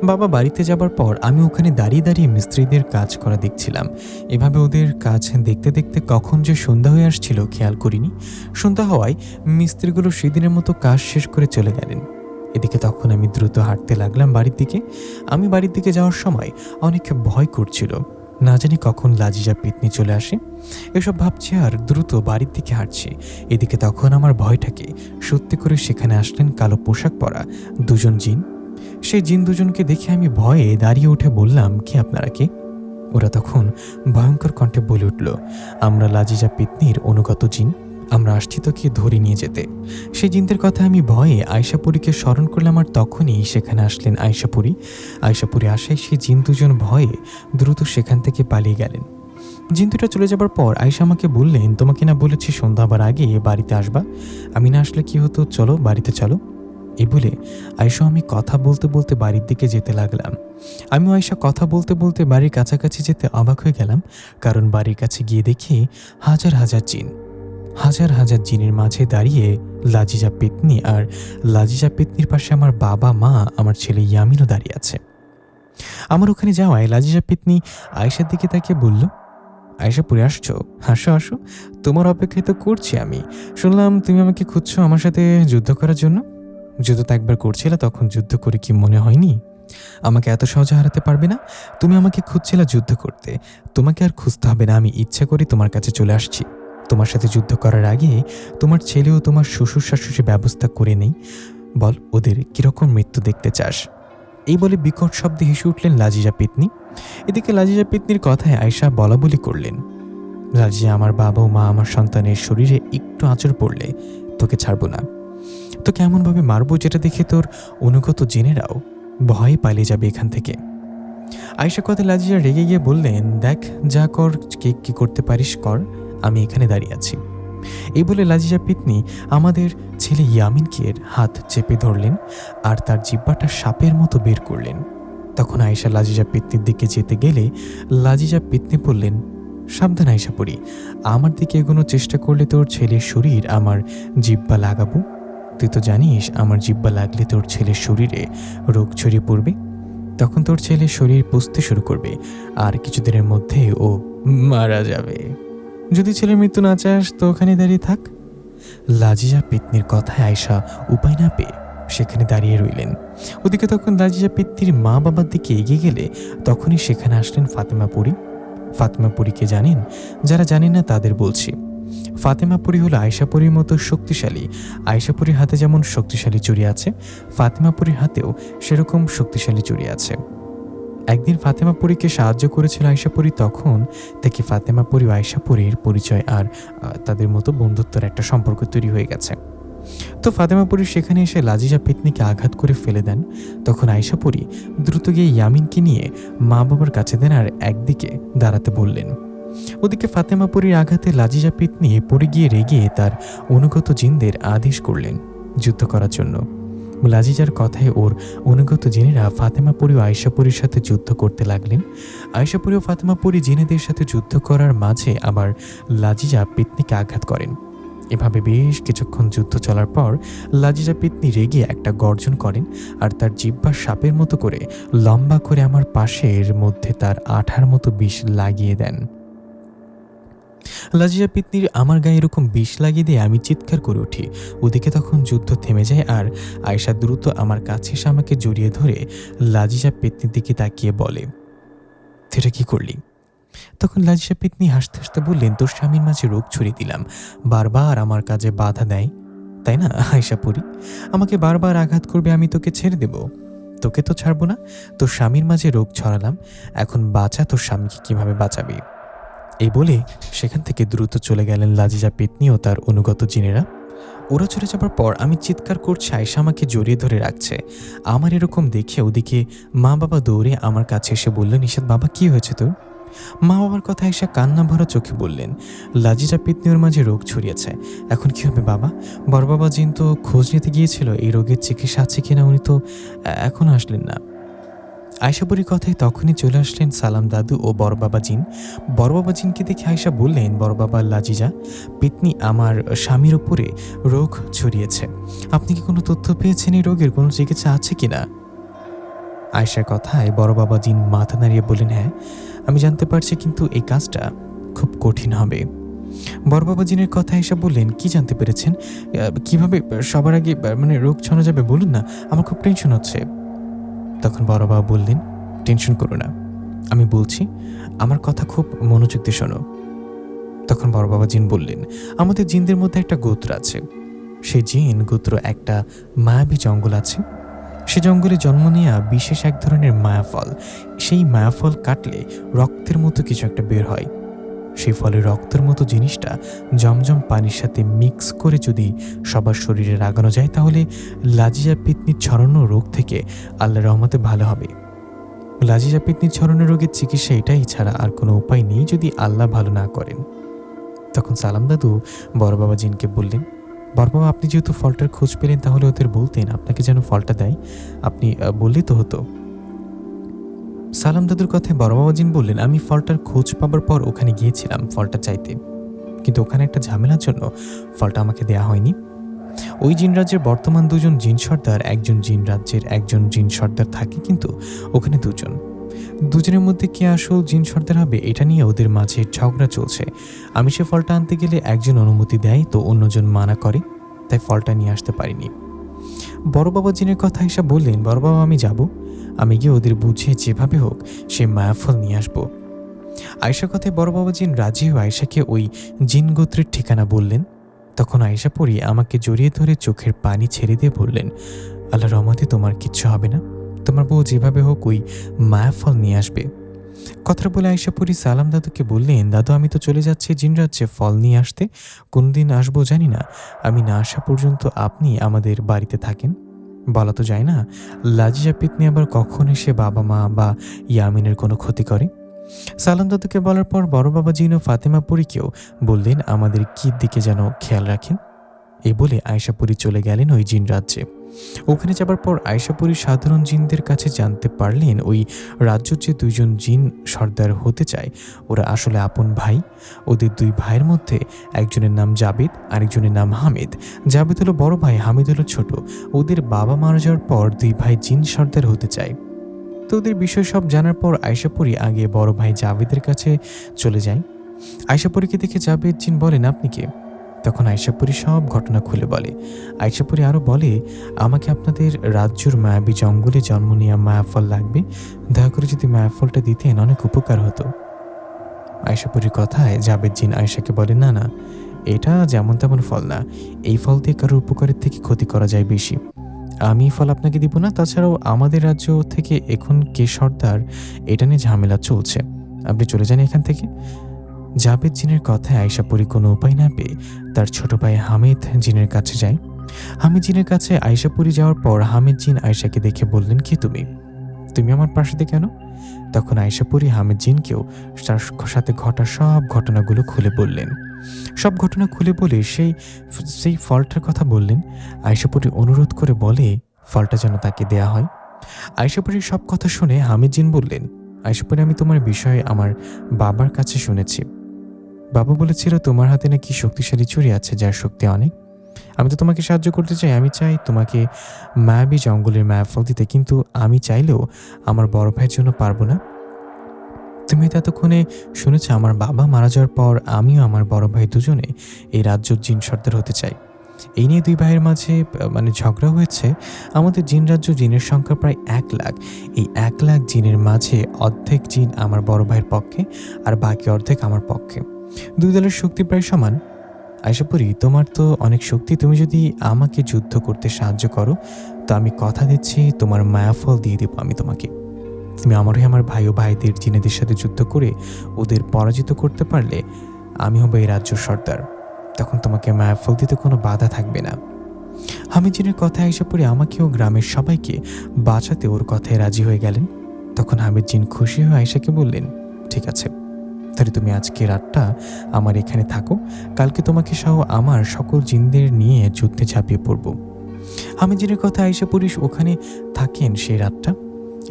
বাবা বাড়িতে যাবার পর আমি ওখানে দাঁড়িয়ে দাঁড়িয়ে মিস্ত্রিদের কাজ করা দেখছিলাম। এভাবে ওদের কাজ দেখতে দেখতে কখন যে সন্ধ্যা হয়ে আসছিল খেয়াল করিনি। সন্ধ্যা হওয়ায় মিস্ত্রিগুলো সেদিনের মতো কাজ শেষ করে চলে গেলেন। এদিকে তখন আমি দ্রুত হাঁটতে লাগলাম বাড়ির দিকে। আমি বাড়ির দিকে যাওয়ার সময় অনেক ভয় করছিল, না জানি কখন লাজিজা পেতনি চলে আসে। এসব ভাবছি আর দ্রুত বাড়ির দিকে হাঁটছি। এদিকে তখন আমার ভয়টাকে সত্যি করে সেখানে আসলেন কালো পোশাক পরা 2 জন জিন। সেই জিন 2 জনকে দেখে আমি ভয়ে দাঁড়িয়ে উঠে বললাম, কে আপনারা, কে? ওরা তখন ভয়ঙ্কর কণ্ঠে বলে উঠল, আমরা লাজিজা পেতনির অনুগত জিন, আমরা আসছি তোকে ধরে নিয়ে যেতে। সেই জিনদের কথা আমি ভয়ে আয়শাপুরীকে স্মরণ করলাম, আর তখনই সেখানে আসলেন আয়শাপুরী। আয়শাপুরী আসায় সেই জিন 2 জন ভয়ে দ্রুত সেখান থেকে পালিয়ে গেলেন। জিন 2টা চলে যাবার পর আয়শা আমাকে বললেন, তোমাকে না বলেছি সন্ধ্যা হবার আগে বাড়িতে আসবা, আমি না আসলে কি হতো, চলো বাড়িতে চলো। এই বলে আয়শা আমি কথা বলতে বলতে বাড়ির দিকে যেতে লাগলাম। আমিও আয়শা কথা বলতে বলতে বাড়ির কাছাকাছি যেতে অবাক হয়ে গেলাম, কারণ বাড়ির কাছে গিয়ে দেখি হাজার হাজার জিন, হাজার হাজার জিনের মাঝে দাঁড়িয়ে লাজিজা পেতনি, আর লাজিজা পেতনির পাশে আমার বাবা, মা, আমার ছেলে ইয়ামিনও দাঁড়িয়ে আছে। আমার ওখানে যাওয়ায় লাজিজা পেতনি আয়শার দিকে তাকিয়ে বলল, আয়শাপুরী, আসছো? আসো আসো, তোমার অপেক্ষায় তো করছি আমি। শুনলাম তুমি আমাকে খুঁজছো আমার সাথে যুদ্ধ করার জন্য। যুদ্ধ তো একবার করছিলে, তখন যুদ্ধ করে কি মনে হয়নি আমাকে এত সহজে হারাতে পারবে না? তুমি আমাকে খুঁজছিলে যুদ্ধ করতে, তোমাকে আর খুঁজতে হবে না, আমি ইচ্ছা করে তোমার কাছে চলে আসছি। তোমার সাথে যুদ্ধ করার আগে তোমার ছেলে ও তোমার শ্বশুর শাশুড়ি ব্যবস্থা করে নেই। বল ওদের কিরকম মৃত্যু দেখতে চাস? এই বলে বিকট শব্দে হেসে উঠলেন লাজিজা পেতনি। এদিকে লাজিজা পেতনির কথায় আয়শা বলা বলি করলেন, লাজিজা, আমার বাবা ও মা আমার সন্তানের শরীরে একটু আঁচড় পড়লে তোকে ছাড়বো না। তোকে এমনভাবে মারবো যেটা দেখে তোর অনুগত জেনেরাও ভয়ে পালিয়ে যাবে এখান থেকে। আয়শা কথা লাজিজা রেগে গিয়ে বললেন, দেখ, যা কর, কে কি করতে পারিস কর, আমি এখানে দাঁড়িয়ে আছি। এই বলে লাজিজা পেতনি আমাদের ছেলে ইয়ামিনকে হাত চেপে ধরলেন আর তার জিহ্বাটা সাপের মতো বের করলেন। তখন আয়শা লাজিজা পেতনির দিকে যেতে গেলে লাজিজা পেতনি বললেন, সাবধান আয়শা পড়ি, আমার দিকে এগোনোর চেষ্টা করলে তোর ছেলের শরীর আমার জিহ্বা লাগাবো। তুই তো জানিস আমার জিহ্বা লাগলে তোর ছেলের শরীরে রোগ ছড়িয়ে পড়বে, তখন তোর ছেলের শরীর পুষতে শুরু করবে আর কিছুদিনের মধ্যে ও মারা যাবে। যদি ছেলের মৃত্যু না চাস তো ওখানে দাঁড়িয়ে থাক। লাজিজা পেতনির কথায় আয়শা উপায় না পেয়ে সেখানে দাঁড়িয়ে রইলেন। ওদিকে তখন লাজিজা পেতনির মা বাবার দিকে এগিয়ে গেলে তখনই সেখানে আসলেন ফাতেমা পরী। ফাতেমা পরীকে জানেন? যারা জানেন না তাদের বলছি, ফাতেমা পরী হলো আয়শা পরীর মতো শক্তিশালী। আয়শা পরীর হাতে যেমন শক্তিশালী চুড়ি আছে, ফাতেমা পরীর হাতেও সেরকম শক্তিশালী চুড়ি আছে। একদিন ফাতেমা পরীকে সাহায্য করেছিল আয়শা পরী, তখন থেকে ফাতেমা পরী ও আয়শা পরীর পরিচয় আর তাদের মতো বন্ধুত্বের একটা সম্পর্ক তৈরি হয়ে গেছে। তো ফাতেমা পরী সেখানে এসে লাজিজা পেতনিকে আঘাত করে ফেলে দেন। তখন আয়শা পরী দ্রুত গিয়ে ইয়ামিনকে নিয়ে মা বাবার কাছে দেন আর একদিকে দাঁড়াতে বললেন। ওদিকে ফাতেমা পরীর আঘাতে লাজিজা পেতনি পড়ে গিয়ে রেগে তার অনুগত জিনদের আদেশ করলেন যুদ্ধ করার জন্য। লাজিজার কথায় ওর অনুগত জিনেরা ফাতেমা পরী ও আয়শা পরীর সাথে যুদ্ধ করতে লাগলেন। আয়শা পরী ও ফাতেমা পরী জিনেদের সাথে যুদ্ধ করার মাঝে আবার লাজিজা পেতনিকে আঘাত করেন। এভাবে বেশ কিছুক্ষণ যুদ্ধ চলার পর লাজিজা পেতনি রেগে একটা গর্জন করেন আর তার জিহ্বা সাপের মতো করে লম্বা করে আমার পাশের মধ্যে তার আঠার মতো বিষ লাগিয়ে দেন। লাজিজা পেতনির আমার গায়ে এরকম বিষ লাগিয়ে দিয়ে আমি চিৎকার করে উঠি। ওদিকে তখন যুদ্ধ থেমে যায় আর আয়শা দ্রুত আমার কাছে এসে আমাকে জড়িয়ে ধরে লাজিজা পেতনির দিকে তাকিয়ে বলে, সেটা কি করলি? তখন লাজিজা পেতনি হাসতে হাসতে বললেন, তোর স্বামীর মাঝে রোগ ছড়িয়ে দিলাম, বারবার আমার কাজে বাধা দেয়, তাই না আয়শা পরী? আমাকে বারবার আঘাত করবে, আমি তোকে ছেড়ে দেব? তোকে তো ছাড়বো না। তোর স্বামীর মাঝে রোগ ছড়ালাম, এখন বাঁচা, তোর স্বামীকে কিভাবে বাঁচাবি? এই বলে সেখান থেকে দ্রুত চলে গেলেন লাজিজা পেতনি ও তার অনুগত জিনেরা। ওরা চলে যাবার পর আমি চিৎকার করছি, আয়শা আমাকে জড়িয়ে ধরে রাখছে। আমার এরকম দেখে ওদিকে মা বাবা দৌড়ে আমার কাছে এসে বললেন, নিশাত বাবা, কি হয়েছে তোর? মা বাবার কথা আয়শা কান্না ভরা চোখে বললেন, লাজিজা পেতনি ওর মাঝে রোগ ছড়িয়েছে, এখন কি হবে বাবা? বড় বাবা জিন তো খোঁজ নিতে গিয়েছিল এই রোগের চিকিৎসা আছে কিনা, উনি তো এখনো আসলেন না। আয়শা পরীর কথায় তখনই চলে আসলেন সালাম দাদু ও বড় বাবা জিন। বড় বাবা জিনকে দেখে আয়শা বললেন, বড় বাবা, লাজিজা পেতনি আমার স্বামীর উপরে রোগ ছড়িয়েছে, আপনি কি কোনো তথ্য পেয়েছেন এই রোগের কোনো চিকিৎসা আছে কিনা? আয়শার কথায় বড় বাবা জিন মাথা নাড়িয়ে বললেন, হ্যাঁ আমি জানতে পারছি, কিন্তু এই কাজটা খুব কঠিন হবে। বড় বাবা জিনের কথা আয়শা বললেন, কি জানতে পেরেছেন? কিভাবে সবার আগে রোগ ছড়ানো যাবে বলুন না, আমার খুব টেনশন হচ্ছে। তখন বড় বাবা বললেন, টেনশন করো না, আমি বলছি, আমার কথা খুব মনোযোগ দিয়ে শোনো। তখন বড় বাবা জিন বললেন, আমাদের জিনদের মধ্যে একটা গোত্র আছে, সেই জিন গোত্র একটা মায়াবী জঙ্গল আছে, সে জঙ্গলে জন্ম নেওয়া বিশেষ এক ধরনের মায়াফল, সেই মায়াফল কাটলে রক্তের মতো কিছু একটা বের হয়। সেই ফলে রক্তের মতো জিনিসটা জমজম পানির সাথে মিক্স করে যদি সবার শরীরে লাগানো যায় তাহলে লাজিজা পেতনির ছড়ানো রোগ থেকে আল্লাহর রহমতে ভালো হবে। লাজিজা পেতনির ছড়ানো রোগের চিকিৎসা এটাই, ছাড়া আর কোনো উপায় নেই যদি আল্লাহ ভালো না করেন। তখন সালাম দাদু বড় বাবা জিনকে বললেন, বড় বাবা, আপনি যেহেতু ফলটার খোঁজ পেলেন তাহলে ওদের বলতেন আপনাকে যেন ফলটা দেয়, আপনি বললেই তো হতো। সালাম দাদুর কথায় বড় বাবা জিন বললেন, আমি ফলটার খোঁজ পাবার পর ওখানে গিয়েছিলাম ফলটা চাইতে, কিন্তু ওখানে একটা ঝামেলার জন্য ফলটা আমাকে দেয়া হয়নি। ওই জিন রাজ্যের বর্তমান দুজন জিন সর্দার, একজন জিন রাজ্যের একজন জিন সর্দার থাকে, কিন্তু ওখানে দুজনের মধ্যে কে আসল জিন সর্দার হবে এটা নিয়ে ওদের মাঝে ঝগড়া চলছে। আমি সে ফলটা আনতে গেলে একজন অনুমতি দেয় তো অন্যজন মানা করে, তাই ফলটা নিয়ে আসতে পারিনি। বড় বাবা জিনের কথা এসে বললেন, বড় বাবা, আমি যাব, আমি গিয়ে ওদের বুঝিয়ে যেভাবে হোক সে মায়াফল নিয়ে আসবো। আয়েশা কথায় বড় বাবা জিন রাজি হয়ে আয়েশাকে ওই জিন গোত্রের ঠিকানা বললেন। তখন আয়েশা পরি আমাকে জড়িয়ে ধরে চোখের পানি ছেড়ে দিয়ে বললেন, আল্লাহ রহমতে তোমার কিচ্ছু হবে না। তোমার বউ যেভাবে হোক ওই মায়াফল নিয়ে আসবে। কথাটা বলে আয়েশা পরি সালাম দাদুকে বললেন, দাদু আমি তো চলে যাচ্ছি জিন রাজ্যে ফল নিয়ে আসতে। কোনদিন আসবো জানি না, আমি না আসা পর্যন্ত আপনি আমাদের বাড়িতে থাকেন। বলা তো যায় না লাজিজা পেতনি আবার কখন এসে বাবা মা বা ইয়ামিনের কোনো ক্ষতি করে। সালাম দাদুকে বলার পর বড় বাবা জিন ও ফাতেমা পরীকেও বললেন আমাদের কি দিকে যেন খেয়াল রাখেন। এই বলে আয়েশা পরি চলে গেলেন ওই জিন রাজ্যে। ওখানে যাবার পর আয়েশা পরি সাধারণ জিনদের কাছে জানতে পারলেন ওই রাজ্যের যে দুইজন জিন সর্দার হতে চায় ওরা আসলে আপন ভাই। ওদের দুই ভাইয়ের মধ্যে একজনের নাম জাবেদ, আরেকজনের নাম হামিদ। জাবেদ হলো বড় ভাই, হামিদ হলো ছোট। ওদের বাবা মারা যাওয়ার পর দুই ভাই জিন সর্দার হতে চায়। তো ওদের বিষয় সব জানার পর আয়েশা পরি আগে বড় ভাই জাবেদের কাছে চলে যায়। আয়েশা পরিকে দেখে জাবেদ জিন বলেন, আপনি কে? তখন আয়েশা পরি সব ঘটনা খুলে বলে। আয়েশা পরি আরও বলে, আমাকে আপনাদের রাজ্যের মায়াবী জঙ্গলে জন্ম নেওয়া মায়াফল লাগবে। দয়া করে যদি মায়াফলটা দিতেন অনেক উপকার হতো। আয়েশা পরির কথায় জাবেদ জিন আয়েশাকে বলে, না না, এটা যেমন তেমন ফল না। এই ফল দিয়ে কারোর উপকারের থেকে ক্ষতি করা যায় বেশি। আমি এই ফল আপনাকে দিব না। তাছাড়াও আমাদের রাজ্য থেকে এখন কে সর্দার এটা নিয়ে ঝামেলা চলছে। আপনি চলে যান এখান থেকে। জাবেদ জিনের কথায় আয়েশা পরি কোনো উপায় না পেয়ে তার ছোট ভাই হামিদ জিনের কাছে যায়। হামিদ জিনের কাছে আয়েশা পরি যাওয়ার পর হামিদ জিন আয়েশাকে দেখে বললেন, কি তুমি তুমি আমার পাশে কেন? তখন আয়েশা পরি হামিদ জিনকেও তার সাথে ঘটা সব ঘটনাগুলো খুলে বললেন। সব ঘটনা খুলে বলে সেই ফলটার কথা বললেন। আয়েশা পরি অনুরোধ করে বলে ফলটা যেন তাকে দেয়া হয়। আয়েশা পরির সব কথা শুনে হামিদ জিন বললেন, আয়েশা পরি আমি তোমার বিষয়ে আমার বাবার কাছে শুনেছি। বাবা বলেছিল তোমার হাতে নাকি শক্তিশালী ছুরি আছে যার শক্তি অনেক। আমি তো তোমাকে সাহায্য করতে চাই, আমি চাই তোমাকে মায়াবী জঙ্গলের মায়াফল দিতে, কিন্তু আমি চাইলেও আমার বড় ভাইয়ের জন্য পারবো না। তুমি তো এতক্ষণে শুনেছ আমার বাবা মারা যাওয়ার পর আমিও আমার বড় ভাই দুজনে এই রাজ্যের জিন সর্দার হতে চাই। এই নিয়ে দুই ভাইয়ের মাঝে ঝগড়া হয়েছে। আমাদের জিন রাজ্য জিনের সংখ্যা প্রায় 1,00,000। এই 1,00,000 জিনের মাঝে অর্ধেক জিন আমার বড় ভাইয়ের পক্ষে আর বাকি অর্ধেক আমার পক্ষে। দুই দলের শক্তি প্রায় সমান। আয়েশা পরি তোমার তো অনেক শক্তি, তুমি যদি আমাকে যুদ্ধ করতে সাহায্য করো তো আমি কথা দিচ্ছি তোমার মায়াফল দিয়ে দেবো আমি তোমাকে। তুমি আমার হয়ে আমার ভাই ও ভাইদের জিনেদের সাথে যুদ্ধ করে ওদের পরাজিত করতে পারলে আমি হব এই রাজ্য সর্দার। তখন তোমাকে মায়াফল দিতে কোনো বাধা থাকবে না। হামিদ জিনের কথায় আয়েশা পরি আমাকেও গ্রামের সবাইকে বাঁচাতে ওর কথায় রাজি হয়ে গেলেন। তখন হামিদ জিন খুশি হয়ে আয়েশাকে বললেন, ঠিক আছে, তাহলে তুমি আজকে রাতটা আমার এখানে থাকো। কালকে তোমাকে সহ আমার সকল জিনদের নিয়ে যুদ্ধে ঝাঁপিয়ে পড়ব। হামিদ জিনের কথা আয়েশা পরি ওখানে থাকেন সেই রাতটা।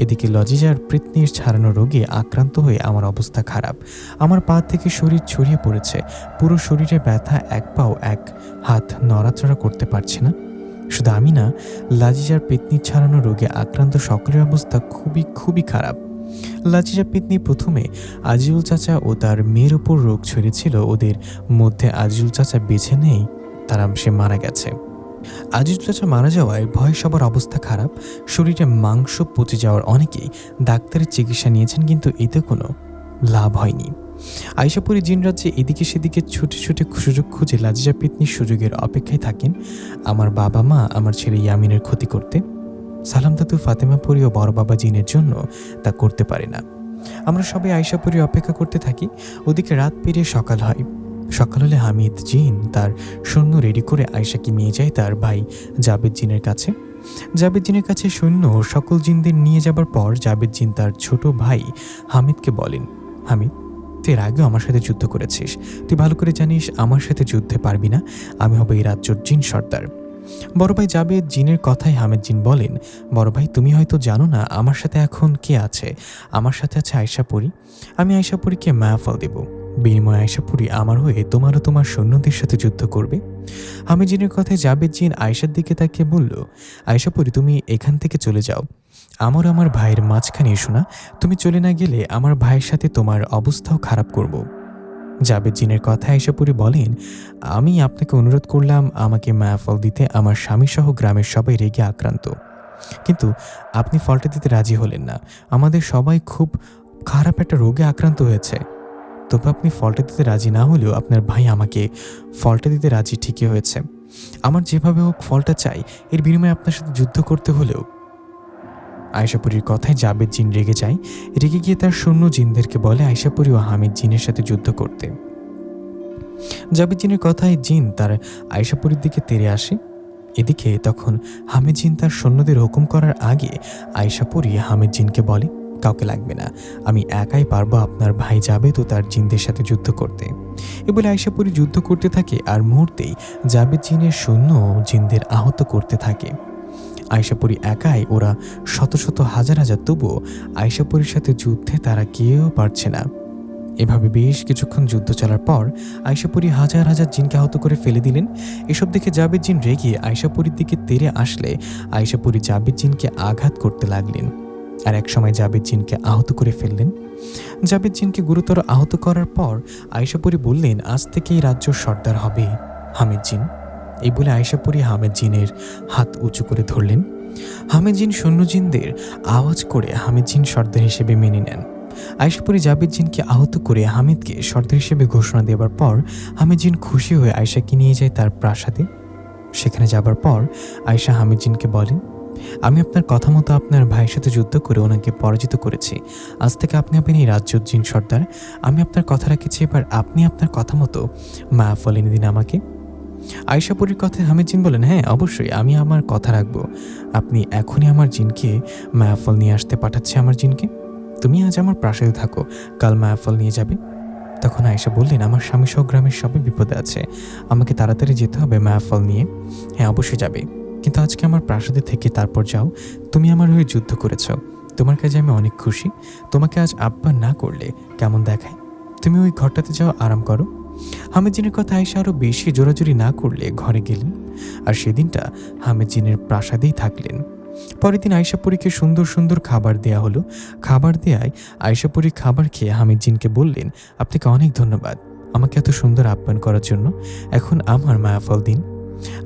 এদিকে লজিজার পেতনির ছাড়ানো রোগে আক্রান্ত হয়ে আমার অবস্থা খারাপ। আমার পা থেকে শরীর ছড়িয়ে পড়েছে, পুরো শরীরে ব্যথা, এক পাও এক হাত নড়াচড়া করতে পারছে না। শুধু আমি না, লাজিজার পেতনির ছাড়ানো রোগে আক্রান্ত সকলের অবস্থা খুবই খুবই খারাপ। লাজিজা পেতনি প্রথমে আজিজুল চাচা ও তার মেয়ের ওপর রোগ ছড়িয়েছিল, ওদের মধ্যে আজিজুল চাচা বেছে নেই, সে মারা গেছে। আজিজুল চাচা মারা যাওয়ায় ভয়ে সবার অবস্থা খারাপ, শরীরে মাংস পচে যাওয়ার অনেকেই ডাক্তারের চিকিৎসা নিয়েছেন, কিন্তু এতে কোনো লাভ হয়নি। আয়েশা পরি জিন রাজ্যে এদিকে সেদিকে ছুটে ছুটে সুযোগ খুঁজে লাজিজা পেতনির সুযোগের অপেক্ষায় থাকেন আমার বাবা মা আমার ছেলে ইয়ামিনের ক্ষতি করতে। সালাম দাদু, ফাতেমা পরি ও বড় বাবা জিনের জন্য তা করতে পারে না। আমরা সবাই আয়েশা পরির অপেক্ষা করতে থাকি। ওদিকে রাত পেরিয়ে সকাল হয়। সকাল হলে হামিদ জিন তার সৈন্য রেডি করে আয়েশাকে নিয়ে যায় তার ভাই জাবেদ জিনের কাছে। জাবেদ জিনের কাছে সৈন্য সকল জিনদের নিয়ে যাবার পর জাবেদ জিন তার ছোট ভাই হামিদকে বলেন, হামিদ, তুই এর আগেও আমার সাথে যুদ্ধ করেছিস, তুই ভালো করে জানিস আমার সাথে যুদ্ধে পারবি না, আমি হব এই রাজ্যের জিন সর্দার। বড় ভাই জাবেদ জিনের কথায় হামিদ জিন বলেন, বড় ভাই তুমি হয়তো জানো না আমার সাথে এখন কে আছে। আমার সাথে আছে আয়েশা পরি। আমি আয়েশা পরিকে মায়াফল দেব, বিনিময়ে আয়েশা পরি আমার হয়ে তোমার ও তোমার সৈন্যদের সাথে যুদ্ধ করবে। হামিদ জিনের কথায় জাবেদ জিন আয়েশার দিকে তাকিয়ে বলল, আয়েশা পরি তুমি এখান থেকে চলে যাও, আমার ভাইয়ের মাঝখানে এসো না। তুমি চলে না গেলে আমার ভাইয়ের সাথে তোমার অবস্থাও খারাপ করব। জাবেদ জিনের কথা আয়েশা পরি বলেন, আমি আপনাকে অনুরোধ করলাম আমাকে মায়াফল দিতে, আমার স্বামী সহ গ্রামের সবাই রেগে আক্রান্ত, কিন্তু আপনি ফলটা দিতে রাজি হলেন না। আমাদের সবাই খুব খারাপ একটা রোগে আক্রান্ত হয়েছে, তবু আপনি ফলটা দিতে রাজি না হলেও আপনার ভাই আমাকে ফলটা দিতে রাজি ঠিকই হয়েছে। আমার যেভাবে হোক ফলটা চাই, এর বিনিময়ে আপনার সাথে যুদ্ধ করতে হলেও। আয়েশাপুরীর কথায় জাবেদ জিন রেগে যায়। রেগে গিয়ে তার সৈন্য জিনদেরকে বলে আয়েশাপুরী ও হামিদ জিনের সাথে যুদ্ধ করতে। জাবেদ জিনের কথায় জিন তার আয়েশাপুরীর দিকে তেড়ে আসে। এদিকে তখন হামিদ জিন তার সৈন্যদের হুকুম করার আগে আয়েশাপুরী হামিদ জিনকে বলে, কাউকে লাগবে না, আমি একাই পারবো আপনার ভাই জাবেদ ও তার জিনদের সাথে যুদ্ধ করতে। এ বলে আয়েশাপুরী যুদ্ধ করতে থাকে আর মুহূর্তেই জাবেদ জিনের সৈন্য জিনদের আহত করতে থাকে। আয়েশাপুরী একাই, ওরা শত শত হাজার হাজার, তবুও আয়েশাপুরীর সাথে যুদ্ধে তারা কেউ পারছে না। এভাবে বেশ কিছুক্ষণ যুদ্ধ চলার পর আয়েশাপুরী হাজার হাজার জিনকে আহত করে ফেলে দিলেন। এসব দেখে জাবেদ জিন রেগে আয়েশাপুরীর দিকে তেড়ে আসলে আয়েশাপুরী জাবেদ জিনকে আঘাত করতে লাগলেন আর একসময় জাবেদ জিনকে আহত করে ফেললেন। জাবেদ জিনকে গুরুতর আহত করার পর আয়েশাপুরী বললেন, আজ থেকে এই রাজ্যর সর্দার হবে হামিদ জিন। এই বলে আয়েশাপুরী হামিদ জিনের হাত উঁচু করে ধরলেন। হামিদ জিন সৈন্য জিনদের আওয়াজ করে হামিদ জিন সর্দার হিসেবে মেনে নেন। আয়েশাপুরী জাবেদ জিনকে আহত করে হামিদকে সর্দার হিসেবে ঘোষণা দেওয়ার পর হামিদ জিন খুশি হয়ে আয়েশাকে নিয়ে যায় তার প্রাসাদে। সেখানে যাবার পর আয়েশা হামিদ জিনকে বলেন, আমি আপনার কথা মতো আপনার ভাইয়ের সাথে যুদ্ধ করে ওনাকে পরাজিত করেছি। আজ থেকে আপনি হবেন এই রাজ্যের জিন সর্দার। আমি আপনার কথা রেখেছি, এবার আপনি আপনার কথা মতো মায়াফল এনে দিন আমাকে। আয়েশাপুরীর কথায় হামিদ জিন বলেন, হ্যাঁ অবশ্যই, আমি আমার কথা রাখবো। আপনি এখনই আমার জিনকে মায়াফল নিয়ে আসতে পাঠাচ্ছি। আমার জিনকে, তুমি আজ আমার প্রাসাদে থাকো, কাল মায়াফল নিয়ে যাবে। তখন আয়েশা বললেন, আমার স্বামী সহ গ্রামের সবাই বিপদে আছে, আমাকে তাড়াতাড়ি যেতে হবে মায়াফল নিয়ে। হ্যাঁ অবশ্যই যাবে, কিন্তু আজকে আমার প্রাসাদে থেকে তারপর যাও। তুমি আমার হয়ে যুদ্ধ করেছ, তোমার কাজে আমি অনেক খুশি। তোমাকে আজ আহ্বান না করলে কেমন দেখায়? তুমি ওই ঘরটাতে যাও, আরাম করো। হামিদ জিনের কথা আয়েশা আরও বেশি জোরাজুরি না করলে ঘরে গেলেন আর সেদিনটা হামিদ জিনের প্রাসাদেই থাকলেন। পরের দিন আয়েশাপুরীকে সুন্দর সুন্দর খাবার দেয়া হলো। খাবার দেয়ায় আয়েশাপুরী খাবার খেয়ে হামিদ জিনকে বললেন, আপনাকে অনেক ধন্যবাদ আমাকে এত সুন্দর আপ্যায়ন করার জন্য। এখন আমার মায়াফল দিন।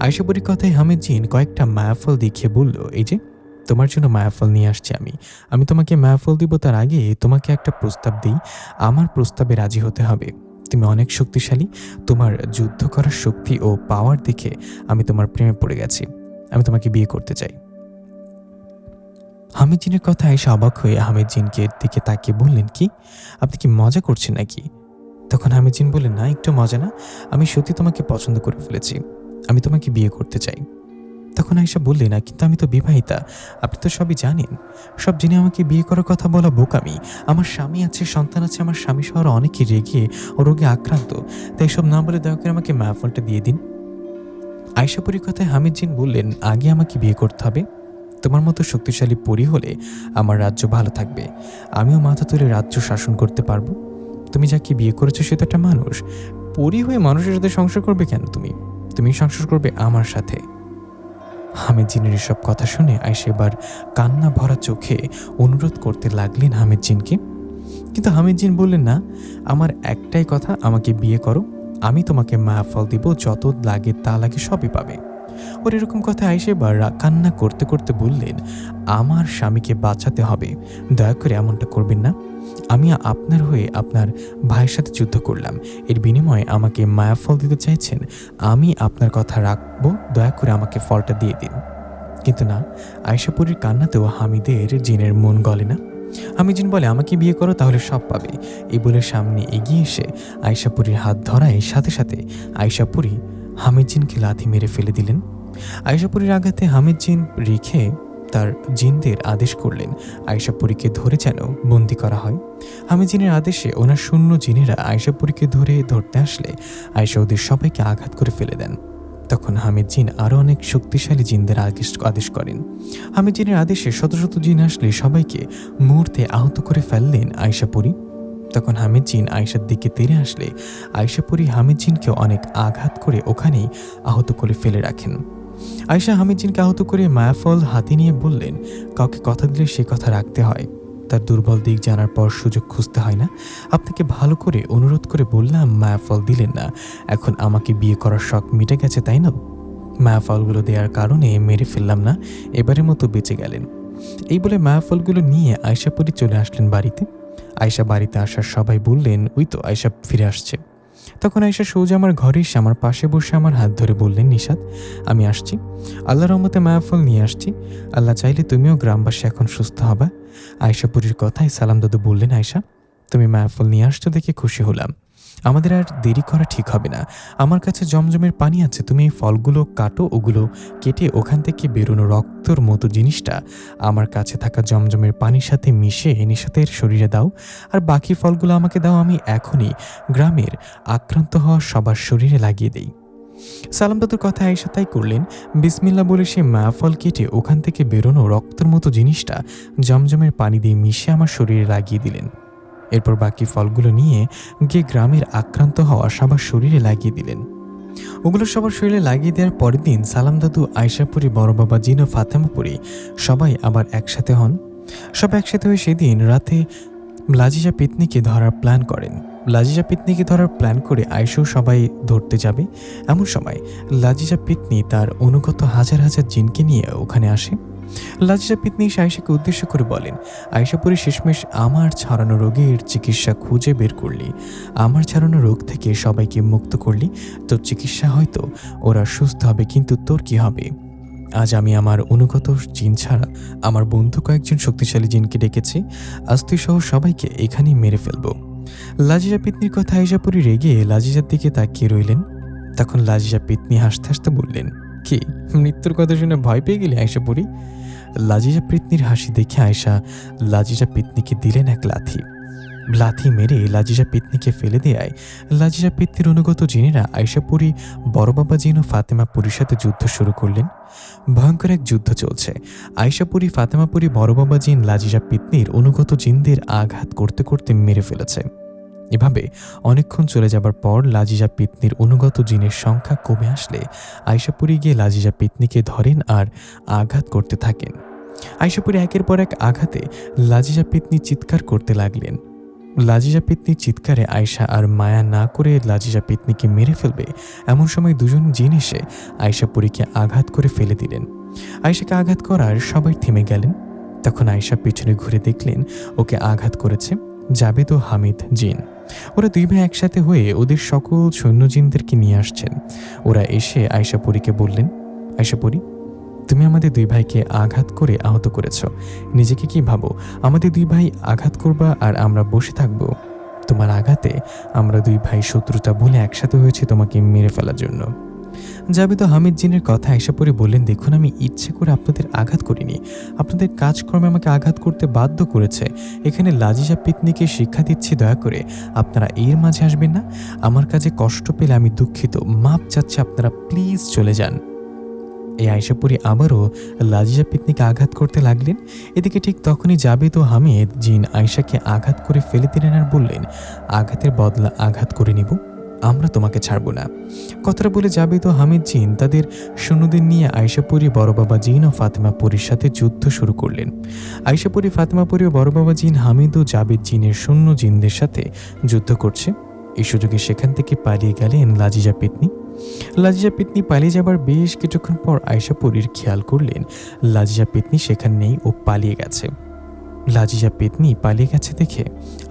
আয়েশাপুরীর কথায় হামিদ জিন কয়েকটা মায়াফল দেখিয়ে বলল, এই যে তোমার জন্য মায়াফল নিয়ে আসছি আমি তোমাকে মায়াফল দিব, তার আগে তোমাকে একটা প্রস্তাব দিই। আমার প্রস্তাবে রাজি হতে হবে। তুমি অনেক শক্তিশালী, তোমার যুদ্ধ করার শক্তি ও পাওয়ার দেখে আমি তোমার প্রেমে পড়ে গেছি। আমি তোমাকে বিয়ে করতে চাই। হামিদ জিনের কথা আয়েশা অবাক হয়ে হামিদ জিনকে দিকে তাকিয়ে বললেন, কি আপনি কি মজা করছেন নাকি? তখন হামিদ জিন বললেন, না একটু মজা না, আমি সত্যি তোমাকে পছন্দ করে ফেলেছি, আমি তোমাকে বিয়ে করতে চাই। তখন আয়েশা বললেন, না কিন্তু আমি তো বিবাহিতা, আপনি তো সবই জানেন। সব জেনে আমাকে বিয়ে করার কথা বলা বোকামি। আমার স্বামী আছে, সন্তান আছে, আমার স্বামী সহ অনেকে রেগে ও রোগে আক্রান্ত, তাই সব না বলে দয়া করে আমাকে মায়াফলটা দিয়ে দিন। আয়েশাপুরীর কথায় হামিদ জিন বললেন, আগে আমাকে বিয়ে করতে হবে। তোমার মতো শক্তিশালী পরী হলে আমার রাজ্য ভালো থাকবে, আমিও মাথা তুলে রাজ্য শাসন করতে পারবো। তুমি যাকে বিয়ে করেছো সে তো একটা মানুষ, পরী হয়ে মানুষের সাথে সংসার করবে কেন? তুমি সংসার করবে আমার সাথে। হামিদ জিনের এসব কথা শুনে আয়েশা এবার কান্না ভরা চোখে অনুরোধ করতে লাগলেন হামিদ জিনকে। কিন্তু হামিদ জিন বললেন, না, আমার একটাই কথা, আমাকে বিয়ে করো, আমি তোমাকে মায়াফল দিব, যত লাগে তা লাগে সবই পাবে। ওর এরকম কথা আয়েশা এবার কান্না করতে করতে বললেন, আমার স্বামীকে বাঁচাতে হবে, দয়া করে এমনটা করবেন না। আমি আপনার হয়ে আপনার ভাইয়ের সাথে যুদ্ধ করলাম, এর বিনিময়ে আমাকে মায়াফল দিতে চাইছেন, আমি আপনার কথা রাখবো, দয়া করে আমাকে ফলটা দিয়ে দিন। কিন্তু না, আয়েশাপুরীর কান্নাতেও হামিদের জিনের মন গলে না। হামিদ জিন বলে, আমাকে বিয়ে করো, তাহলে সব পাবে। এই বলে সামনে এগিয়ে এসে আয়েশাপুরীর হাত ধরায় সাথে সাথে আয়েশাপুরী হামিদ জিনকে লাথি মেরে ফেলে দিলেন। আয়েশাপুরীর আঘাতে হামিদ জিন রেখে তার জিনদের আদেশ করলেন আয়েশাপুরীকে ধরে যেন বন্দি করা হয়। হামিদ জিনের আদেশে ওনার শূন্য জিনেরা আয়েশাপুরীকে ধরতে আসলে আয়েশা ওদের সবাইকে আঘাত করে ফেলে দেন। তখন হামিদ জিন আরও অনেক শক্তিশালী জিনদের আদেশ করেন। হামিদ জিনের আদেশে শত শত জিন আসলে সবাইকে মুহূর্তে আহত করে ফেললেন আয়েশাপুরী। তখন হামিদ জিন আয়েশার দিকে তেড়ে আসলে আয়েশাপুরী হামিদ জিনকে অনেক আঘাত করে ওখানেই আহত করে ফেলে রাখেন। আয়েশা হামিদ জিনকে আহত করে মায়াফল হাতে নিয়ে বললেন, কাউকে কথা দিলে সে কথা রাখতে হয়, তার দুর্বল দিক জানার পর সুযোগ খুঁজতে হয় না। আপনাকে ভালো করে অনুরোধ করে বললাম, মায়াফল দিলেন না, এখন আমাকে বিয়ে করার শখ মিটে গেছে তাই না? মায়াফলগুলো দেওয়ার কারণে মেরে ফেললাম না, এবারের মতো বেঁচে গেলেন। এই বলে মায়াফলগুলো নিয়ে আয়েশাপুরী চলে আসলেন বাড়িতে। আয়শা বাড়িতে আসার সবাই বললেন, ওই তো আয়শা ফিরে আসছে। তখন আয়শা সোজা আমার ঘরে এসে আমার পাশে বসে আমার হাত ধরে বললেন, নিশাত, আমি আসছি, আল্লাহর রহমতে মায়াফল নিয়ে আসছি। আল্লাহ চাইলে তুমিও গ্রামবাসী এখন সুস্থ হবা। আয়শাপুরীর কথায় সালাম দাদু বললেন, আয়শা, তুমি মায়াফল নিয়ে আসছো দেখে খুশি হলাম। আমাদের আর দেরি করা ঠিক হবে না। আমার কাছে জমজমের পানি আছে, তুমি এই ফলগুলো কাটো, ওগুলো কেটে ওখান থেকে বেরোনো রক্তর মতো জিনিসটা আমার কাছে থাকা জমজমের পানির সাথে মিশিয়ে নিশাতের শরীরে দাও, আর বাকি ফলগুলো আমাকে দাও, আমি এখনই গ্রামের আক্রান্ত হওয়া সবার শরীরে লাগিয়ে দেই। সালাম দাদুর কথা আয়েশা তাই করলেন। বিসমিল্লা বলে সে মায়াফল কেটে ওখান থেকে বেরোনো রক্তের মতো জিনিসটা জমজমের পানি দিয়ে মিশিয়ে আমার শরীরে লাগিয়ে দিলেন। এরপর বাকি ফলগুলো নিয়ে গিয়ে গ্রামের আক্রান্ত হওয়া সবার শরীরে লাগিয়ে দিলেন। ওগুলো সবার শরীরে লাগিয়ে দেওয়ার পরের দিন সালাম দাদু, আয়শাপুরী, বড় বাবা জিন ও ফাতেমাপুরী সবাই আবার একসাথে হন। সব একসাথে হয়ে সেদিন রাতে লাজিজা পেতনিকে ধরার প্ল্যান করেন। লাজিজা পেতনিকে ধরার প্ল্যান করে আয়েশাও সবাই ধরতে যাবে। এমন সময় লাজিজা পেতনি তার অনুগত হাজার হাজার জিনকে নিয়ে ওখানে আসে। লাজিজা পেতনি এসে আয়েশাকে উদ্দেশ্য করে বলেন, আয়েশাপুরী, শেষমেশ আমার ছড়ানো রোগের চিকিৎসা খুঁজে বের করলি, আমার ছড়ানো রোগ থেকে সবাইকে মুক্ত করলি। তোর চিকিৎসা হয়তো ওরা সুস্থ হবে, কিন্তু তোর কি হবে? আজ আমি আমার অনুগত জিন ছাড়া আমার বন্ধু কয়েকজন শক্তিশালী জিনকে ডেকেছি। আজ তুই সহ সবাইকে এখানেই মেরে ফেলবো। লাজিজা পেতনির কথা আয়েশাপুরী রেগে লাজিজার দিকে তাকিয়ে রইলেন। তখন লাজিজা পেতনি হাসতে হাসতে বললেন, কি মৃত্যুর কথা শুনে ভয় পেয়ে গেলি আয়েশাপুরী? লাজিজা পেতনির হাসি দেখে আয়েশা লাজিজা পেতনিকে দিলেন এক লাথি। লাথি মেরে লাজিজা পেতনিকে ফেলে দেয়। লাজিজা পেতনির অনুগত জিনেরা আয়েশাপুরী, বড় বাবা জিন ও ফাতেমাপুরীর সাথে যুদ্ধ শুরু করলেন। ভয়ঙ্কর এক যুদ্ধ চলছে। আয়েশাপুরী, ফাতেমাপুরী, বড় বাবা জিন লাজিজা পেতনির অনুগত জিনদের আঘাত করতে করতে মেরে ফেলেছে। এভাবে অনেকক্ষণ চলে যাবার পর লাজিজা পেতনির অনুগত জিনের সংখ্যা কমে আসলে আয়েশাপুরী গিয়ে লাজিজা পেতনিকে ধরেন আর আঘাত করতে থাকেন। আয়েশাপুরী একের পর এক আঘাতে লাজিজা পেতনি চিৎকার করতে লাগলেন। লাজিজা পেতনির চিৎকারে আয়েশা আর মায়া না করে লাজিজা পেতনিকে মেরে ফেলবে এমন সময় দুজন জিন এসে আয়েশাপুরীকে আঘাত করে ফেলে দিলেন। আয়েশাকে আঘাত করার সবাই থেমে গেলেন। তখন আয়েশা পিছনে ঘুরে দেখলেন ওকে আঘাত করেছে জাবেদ ও হামিদ জিন। ওরা দুই ভাই একসাথে হয়ে ওদের সকল সৈন্য জিনদেরকে নিয়ে আসছেন। ওরা এসে আয়েশাপুরীকে বললেন, আয়েশাপুরী, তুমি আমাদের দুই ভাইকে আঘাত করে আহত করেছ। নিজেকে কি ভাবো আমাদের দুই ভাই আঘাত করবা আর আমরা বসে থাকবো? তোমার আঘাতে আমরা দুই ভাই শত্রুতা ভুলে একসাথে হয়েছে তোমাকে মেরে ফেলার জন্য। জাবেদ ও হামিদ জিনের কথা আয়েশাপুরী বললেন, দেখুন, আমি ইচ্ছে করে আপনাদের আঘাত করিনি। আপনাদের কাজকর্মে আমাকে আঘাত করতে বাধ্য করেছে। এখানে লাজিজা পেতনিকে শিক্ষা দিচ্ছি, দয়া করে আপনারা এর মাঝে আসবেন না। আমার কাজে কষ্ট পেলে আমি দুঃখিত, মাপ চাচ্ছি, আপনারা প্লিজ চলে যান। এই আয়েশাপুরী আবারও লাজিজা পেতনিকে আঘাত করতে লাগলেন। এদিকে ঠিক তখনই জাবেদ ও হামিদ জিন আয়েশাকে আঘাত করে ফেলে দিলেন আর বললেন, আঘাতের বদলা আঘাত করে নিব, আমরা তোমাকে ছাড়ব না। কথাটা বলে জাবেদ ও হামিদ জিন তাদের সৈন্যদের নিয়ে আয়েশাপুরী, বড় বাবা জিন ও ফাতেমাপুরীর সাথে যুদ্ধ শুরু করলেন। আয়েশাপুরী, ফাতেমাপুরী ও বড় বাবা জিন হামিদ ও জাবেদ জিনের সৈন্য জিনদের সাথে যুদ্ধ করছে। এই সুযোগে সেখান থেকে পালিয়ে গেলেন লাজিজা পেতনি। লাজিজা পেতনি পালিয়ে যাবার বেশ কিছুক্ষণ পর আয়েশাপুরীর খেয়াল করলেন লাজিজা পেতনি সেখানে নেই, ও পালিয়ে গেছে। লাজিজা পেতনি পালিয়ে গেছে দেখে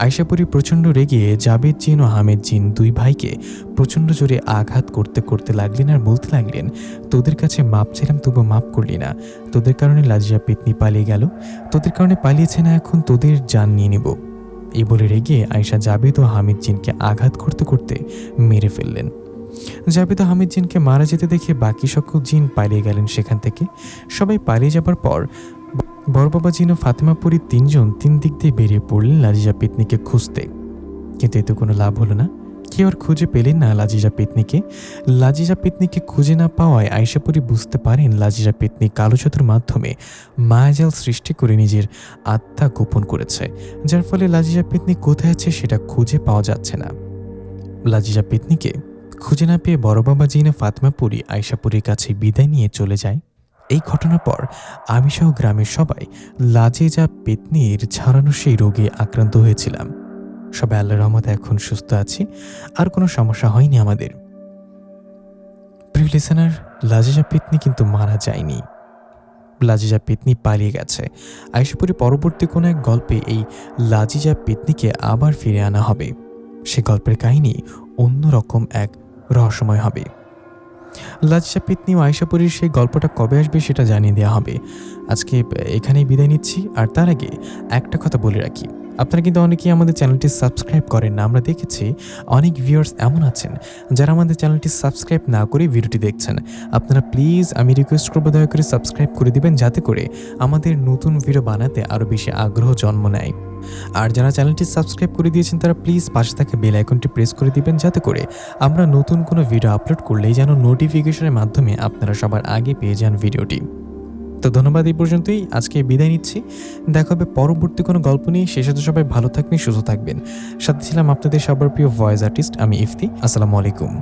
আয়েশাপুরী প্রচণ্ড রেগে জাবেদ জিন ও হামিদ জিন দুই ভাইকে প্রচণ্ড জোরে আঘাত করতে করতে লাগলেন আর বলতে লাগলেন, তোদের কাছে মাপ চাইলাম, তবু মাপ করলি না। তোদের কারণে লাজিজা পেতনি পালিয়ে গেল, তোদের কারণে পালিয়েছে না, এখন তোদের জান নিয়ে নেব। এই বলে রেগে আয়েশা জাবেদ ও হামিদ জিনকে আঘাত করতে করতে মেরে ফেললেন। জাবেদ ও হামিদ জিনকে মারা যেতে দেখে বাকি সকল জিন পালিয়ে গেলেন সেখান থেকে। সবাই পালিয়ে যাবার পর বড় বাবা জিন ও ফাতেমাপুরী তিনজন তিন দিক দিয়ে বেরিয়ে পড়লেন লাজিজা পেতনিকে খুঁজতে। কিন্তু এতে কোনো লাভ হলো না। কেউ আর খুঁজে পেলেন না লাজিজা পেতনিকে। লাজিজা পেতনিকে খুঁজে না পাওয়ায় আয়েশাপুরী বুঝতে পারেন লাজিজা পেতনি কালো জাদুর মাধ্যমে মায়াজাল সৃষ্টি করে নিজের আত্মা গোপন করেছে, যার ফলে লাজিজা পেতনি কোথায় আছে সেটা খুঁজে পাওয়া যাচ্ছে না। লাজিজা পেতনিকে খুঁজে না পেয়ে বড় বাবা জিন ও ফাতেমাপুরী আয়েশাপুরীর কাছে বিদায় নিয়ে চলে যায়। এই ঘটনার পর আমি সহ গ্রামের সবাই লাজিজা পেতনির ছাড়ানো সেই রোগে আক্রান্ত হয়েছিলাম। সবাই আল্লাহর রহমতে এখন সুস্থ আছি, আর কোনো সমস্যা হয়নি আমাদের। প্রিয় লিসেনার, লাজিজা পেতনি কিন্তু মারা যায়নি। লাজিজা পেতনি পালিয়ে গেছে। আয়শাপুরী পরবর্তী কোনো এক গল্পে এই লাজিজা পেতনিকে আবার ফিরে আনা হবে। সে গল্পের কাহিনী অন্যরকম এক রহস্যময় হবে। লাজিজা পেতনি ও আয়শাপুরীর সেই গল্পটা কবে আসবে সেটা জানিয়ে দেওয়া হবে। আজকে এখানেই বিদায় নিচ্ছি। আর তার আগে একটা কথা বলে রাখি, আপনারা কিন্তু অনেকেই আমাদের চ্যানেলটি সাবস্ক্রাইব করেন না। আমরা দেখেছি অনেক ভিউয়ার্স এমন আছেন যারা আমাদের চ্যানেলটি সাবস্ক্রাইব না করে ভিডিওটি দেখছেন। আপনারা প্লিজ, আমি রিকোয়েস্ট করবো, দয়া করে সাবস্ক্রাইব করে দিবেন, যাতে করে আমাদের নতুন ভিডিও বানাতে আরও বেশি আগ্রহ জন্ম নেয়। আর যারা চ্যানেলটি সাবস্ক্রাইব করে দিয়েছেন তারা প্লিজ পাশে থাকা বেল আইকনটি প্রেস করে দিবেন, যাতে করে আমরা নতুন কোনো ভিডিও আপলোড করলেই যেন নোটিফিকেশনের মাধ্যমে আপনারা সবার আগে পেয়ে যান ভিডিওটি। তো ধন্যবাদ, এই পর্যন্তই আজকে বিদায় নিচ্ছি। দেখা হবে পরবর্তী কোনো গল্প নিয়ে। সে সাথে সবাই ভালো থাকবেন, সুস্থ থাকবেন। সাথে ছিলাম আপনাদের সবার প্রিয় ভয়েস আর্টিস্ট আমি ইফতি। আসসালামু আলাইকুম।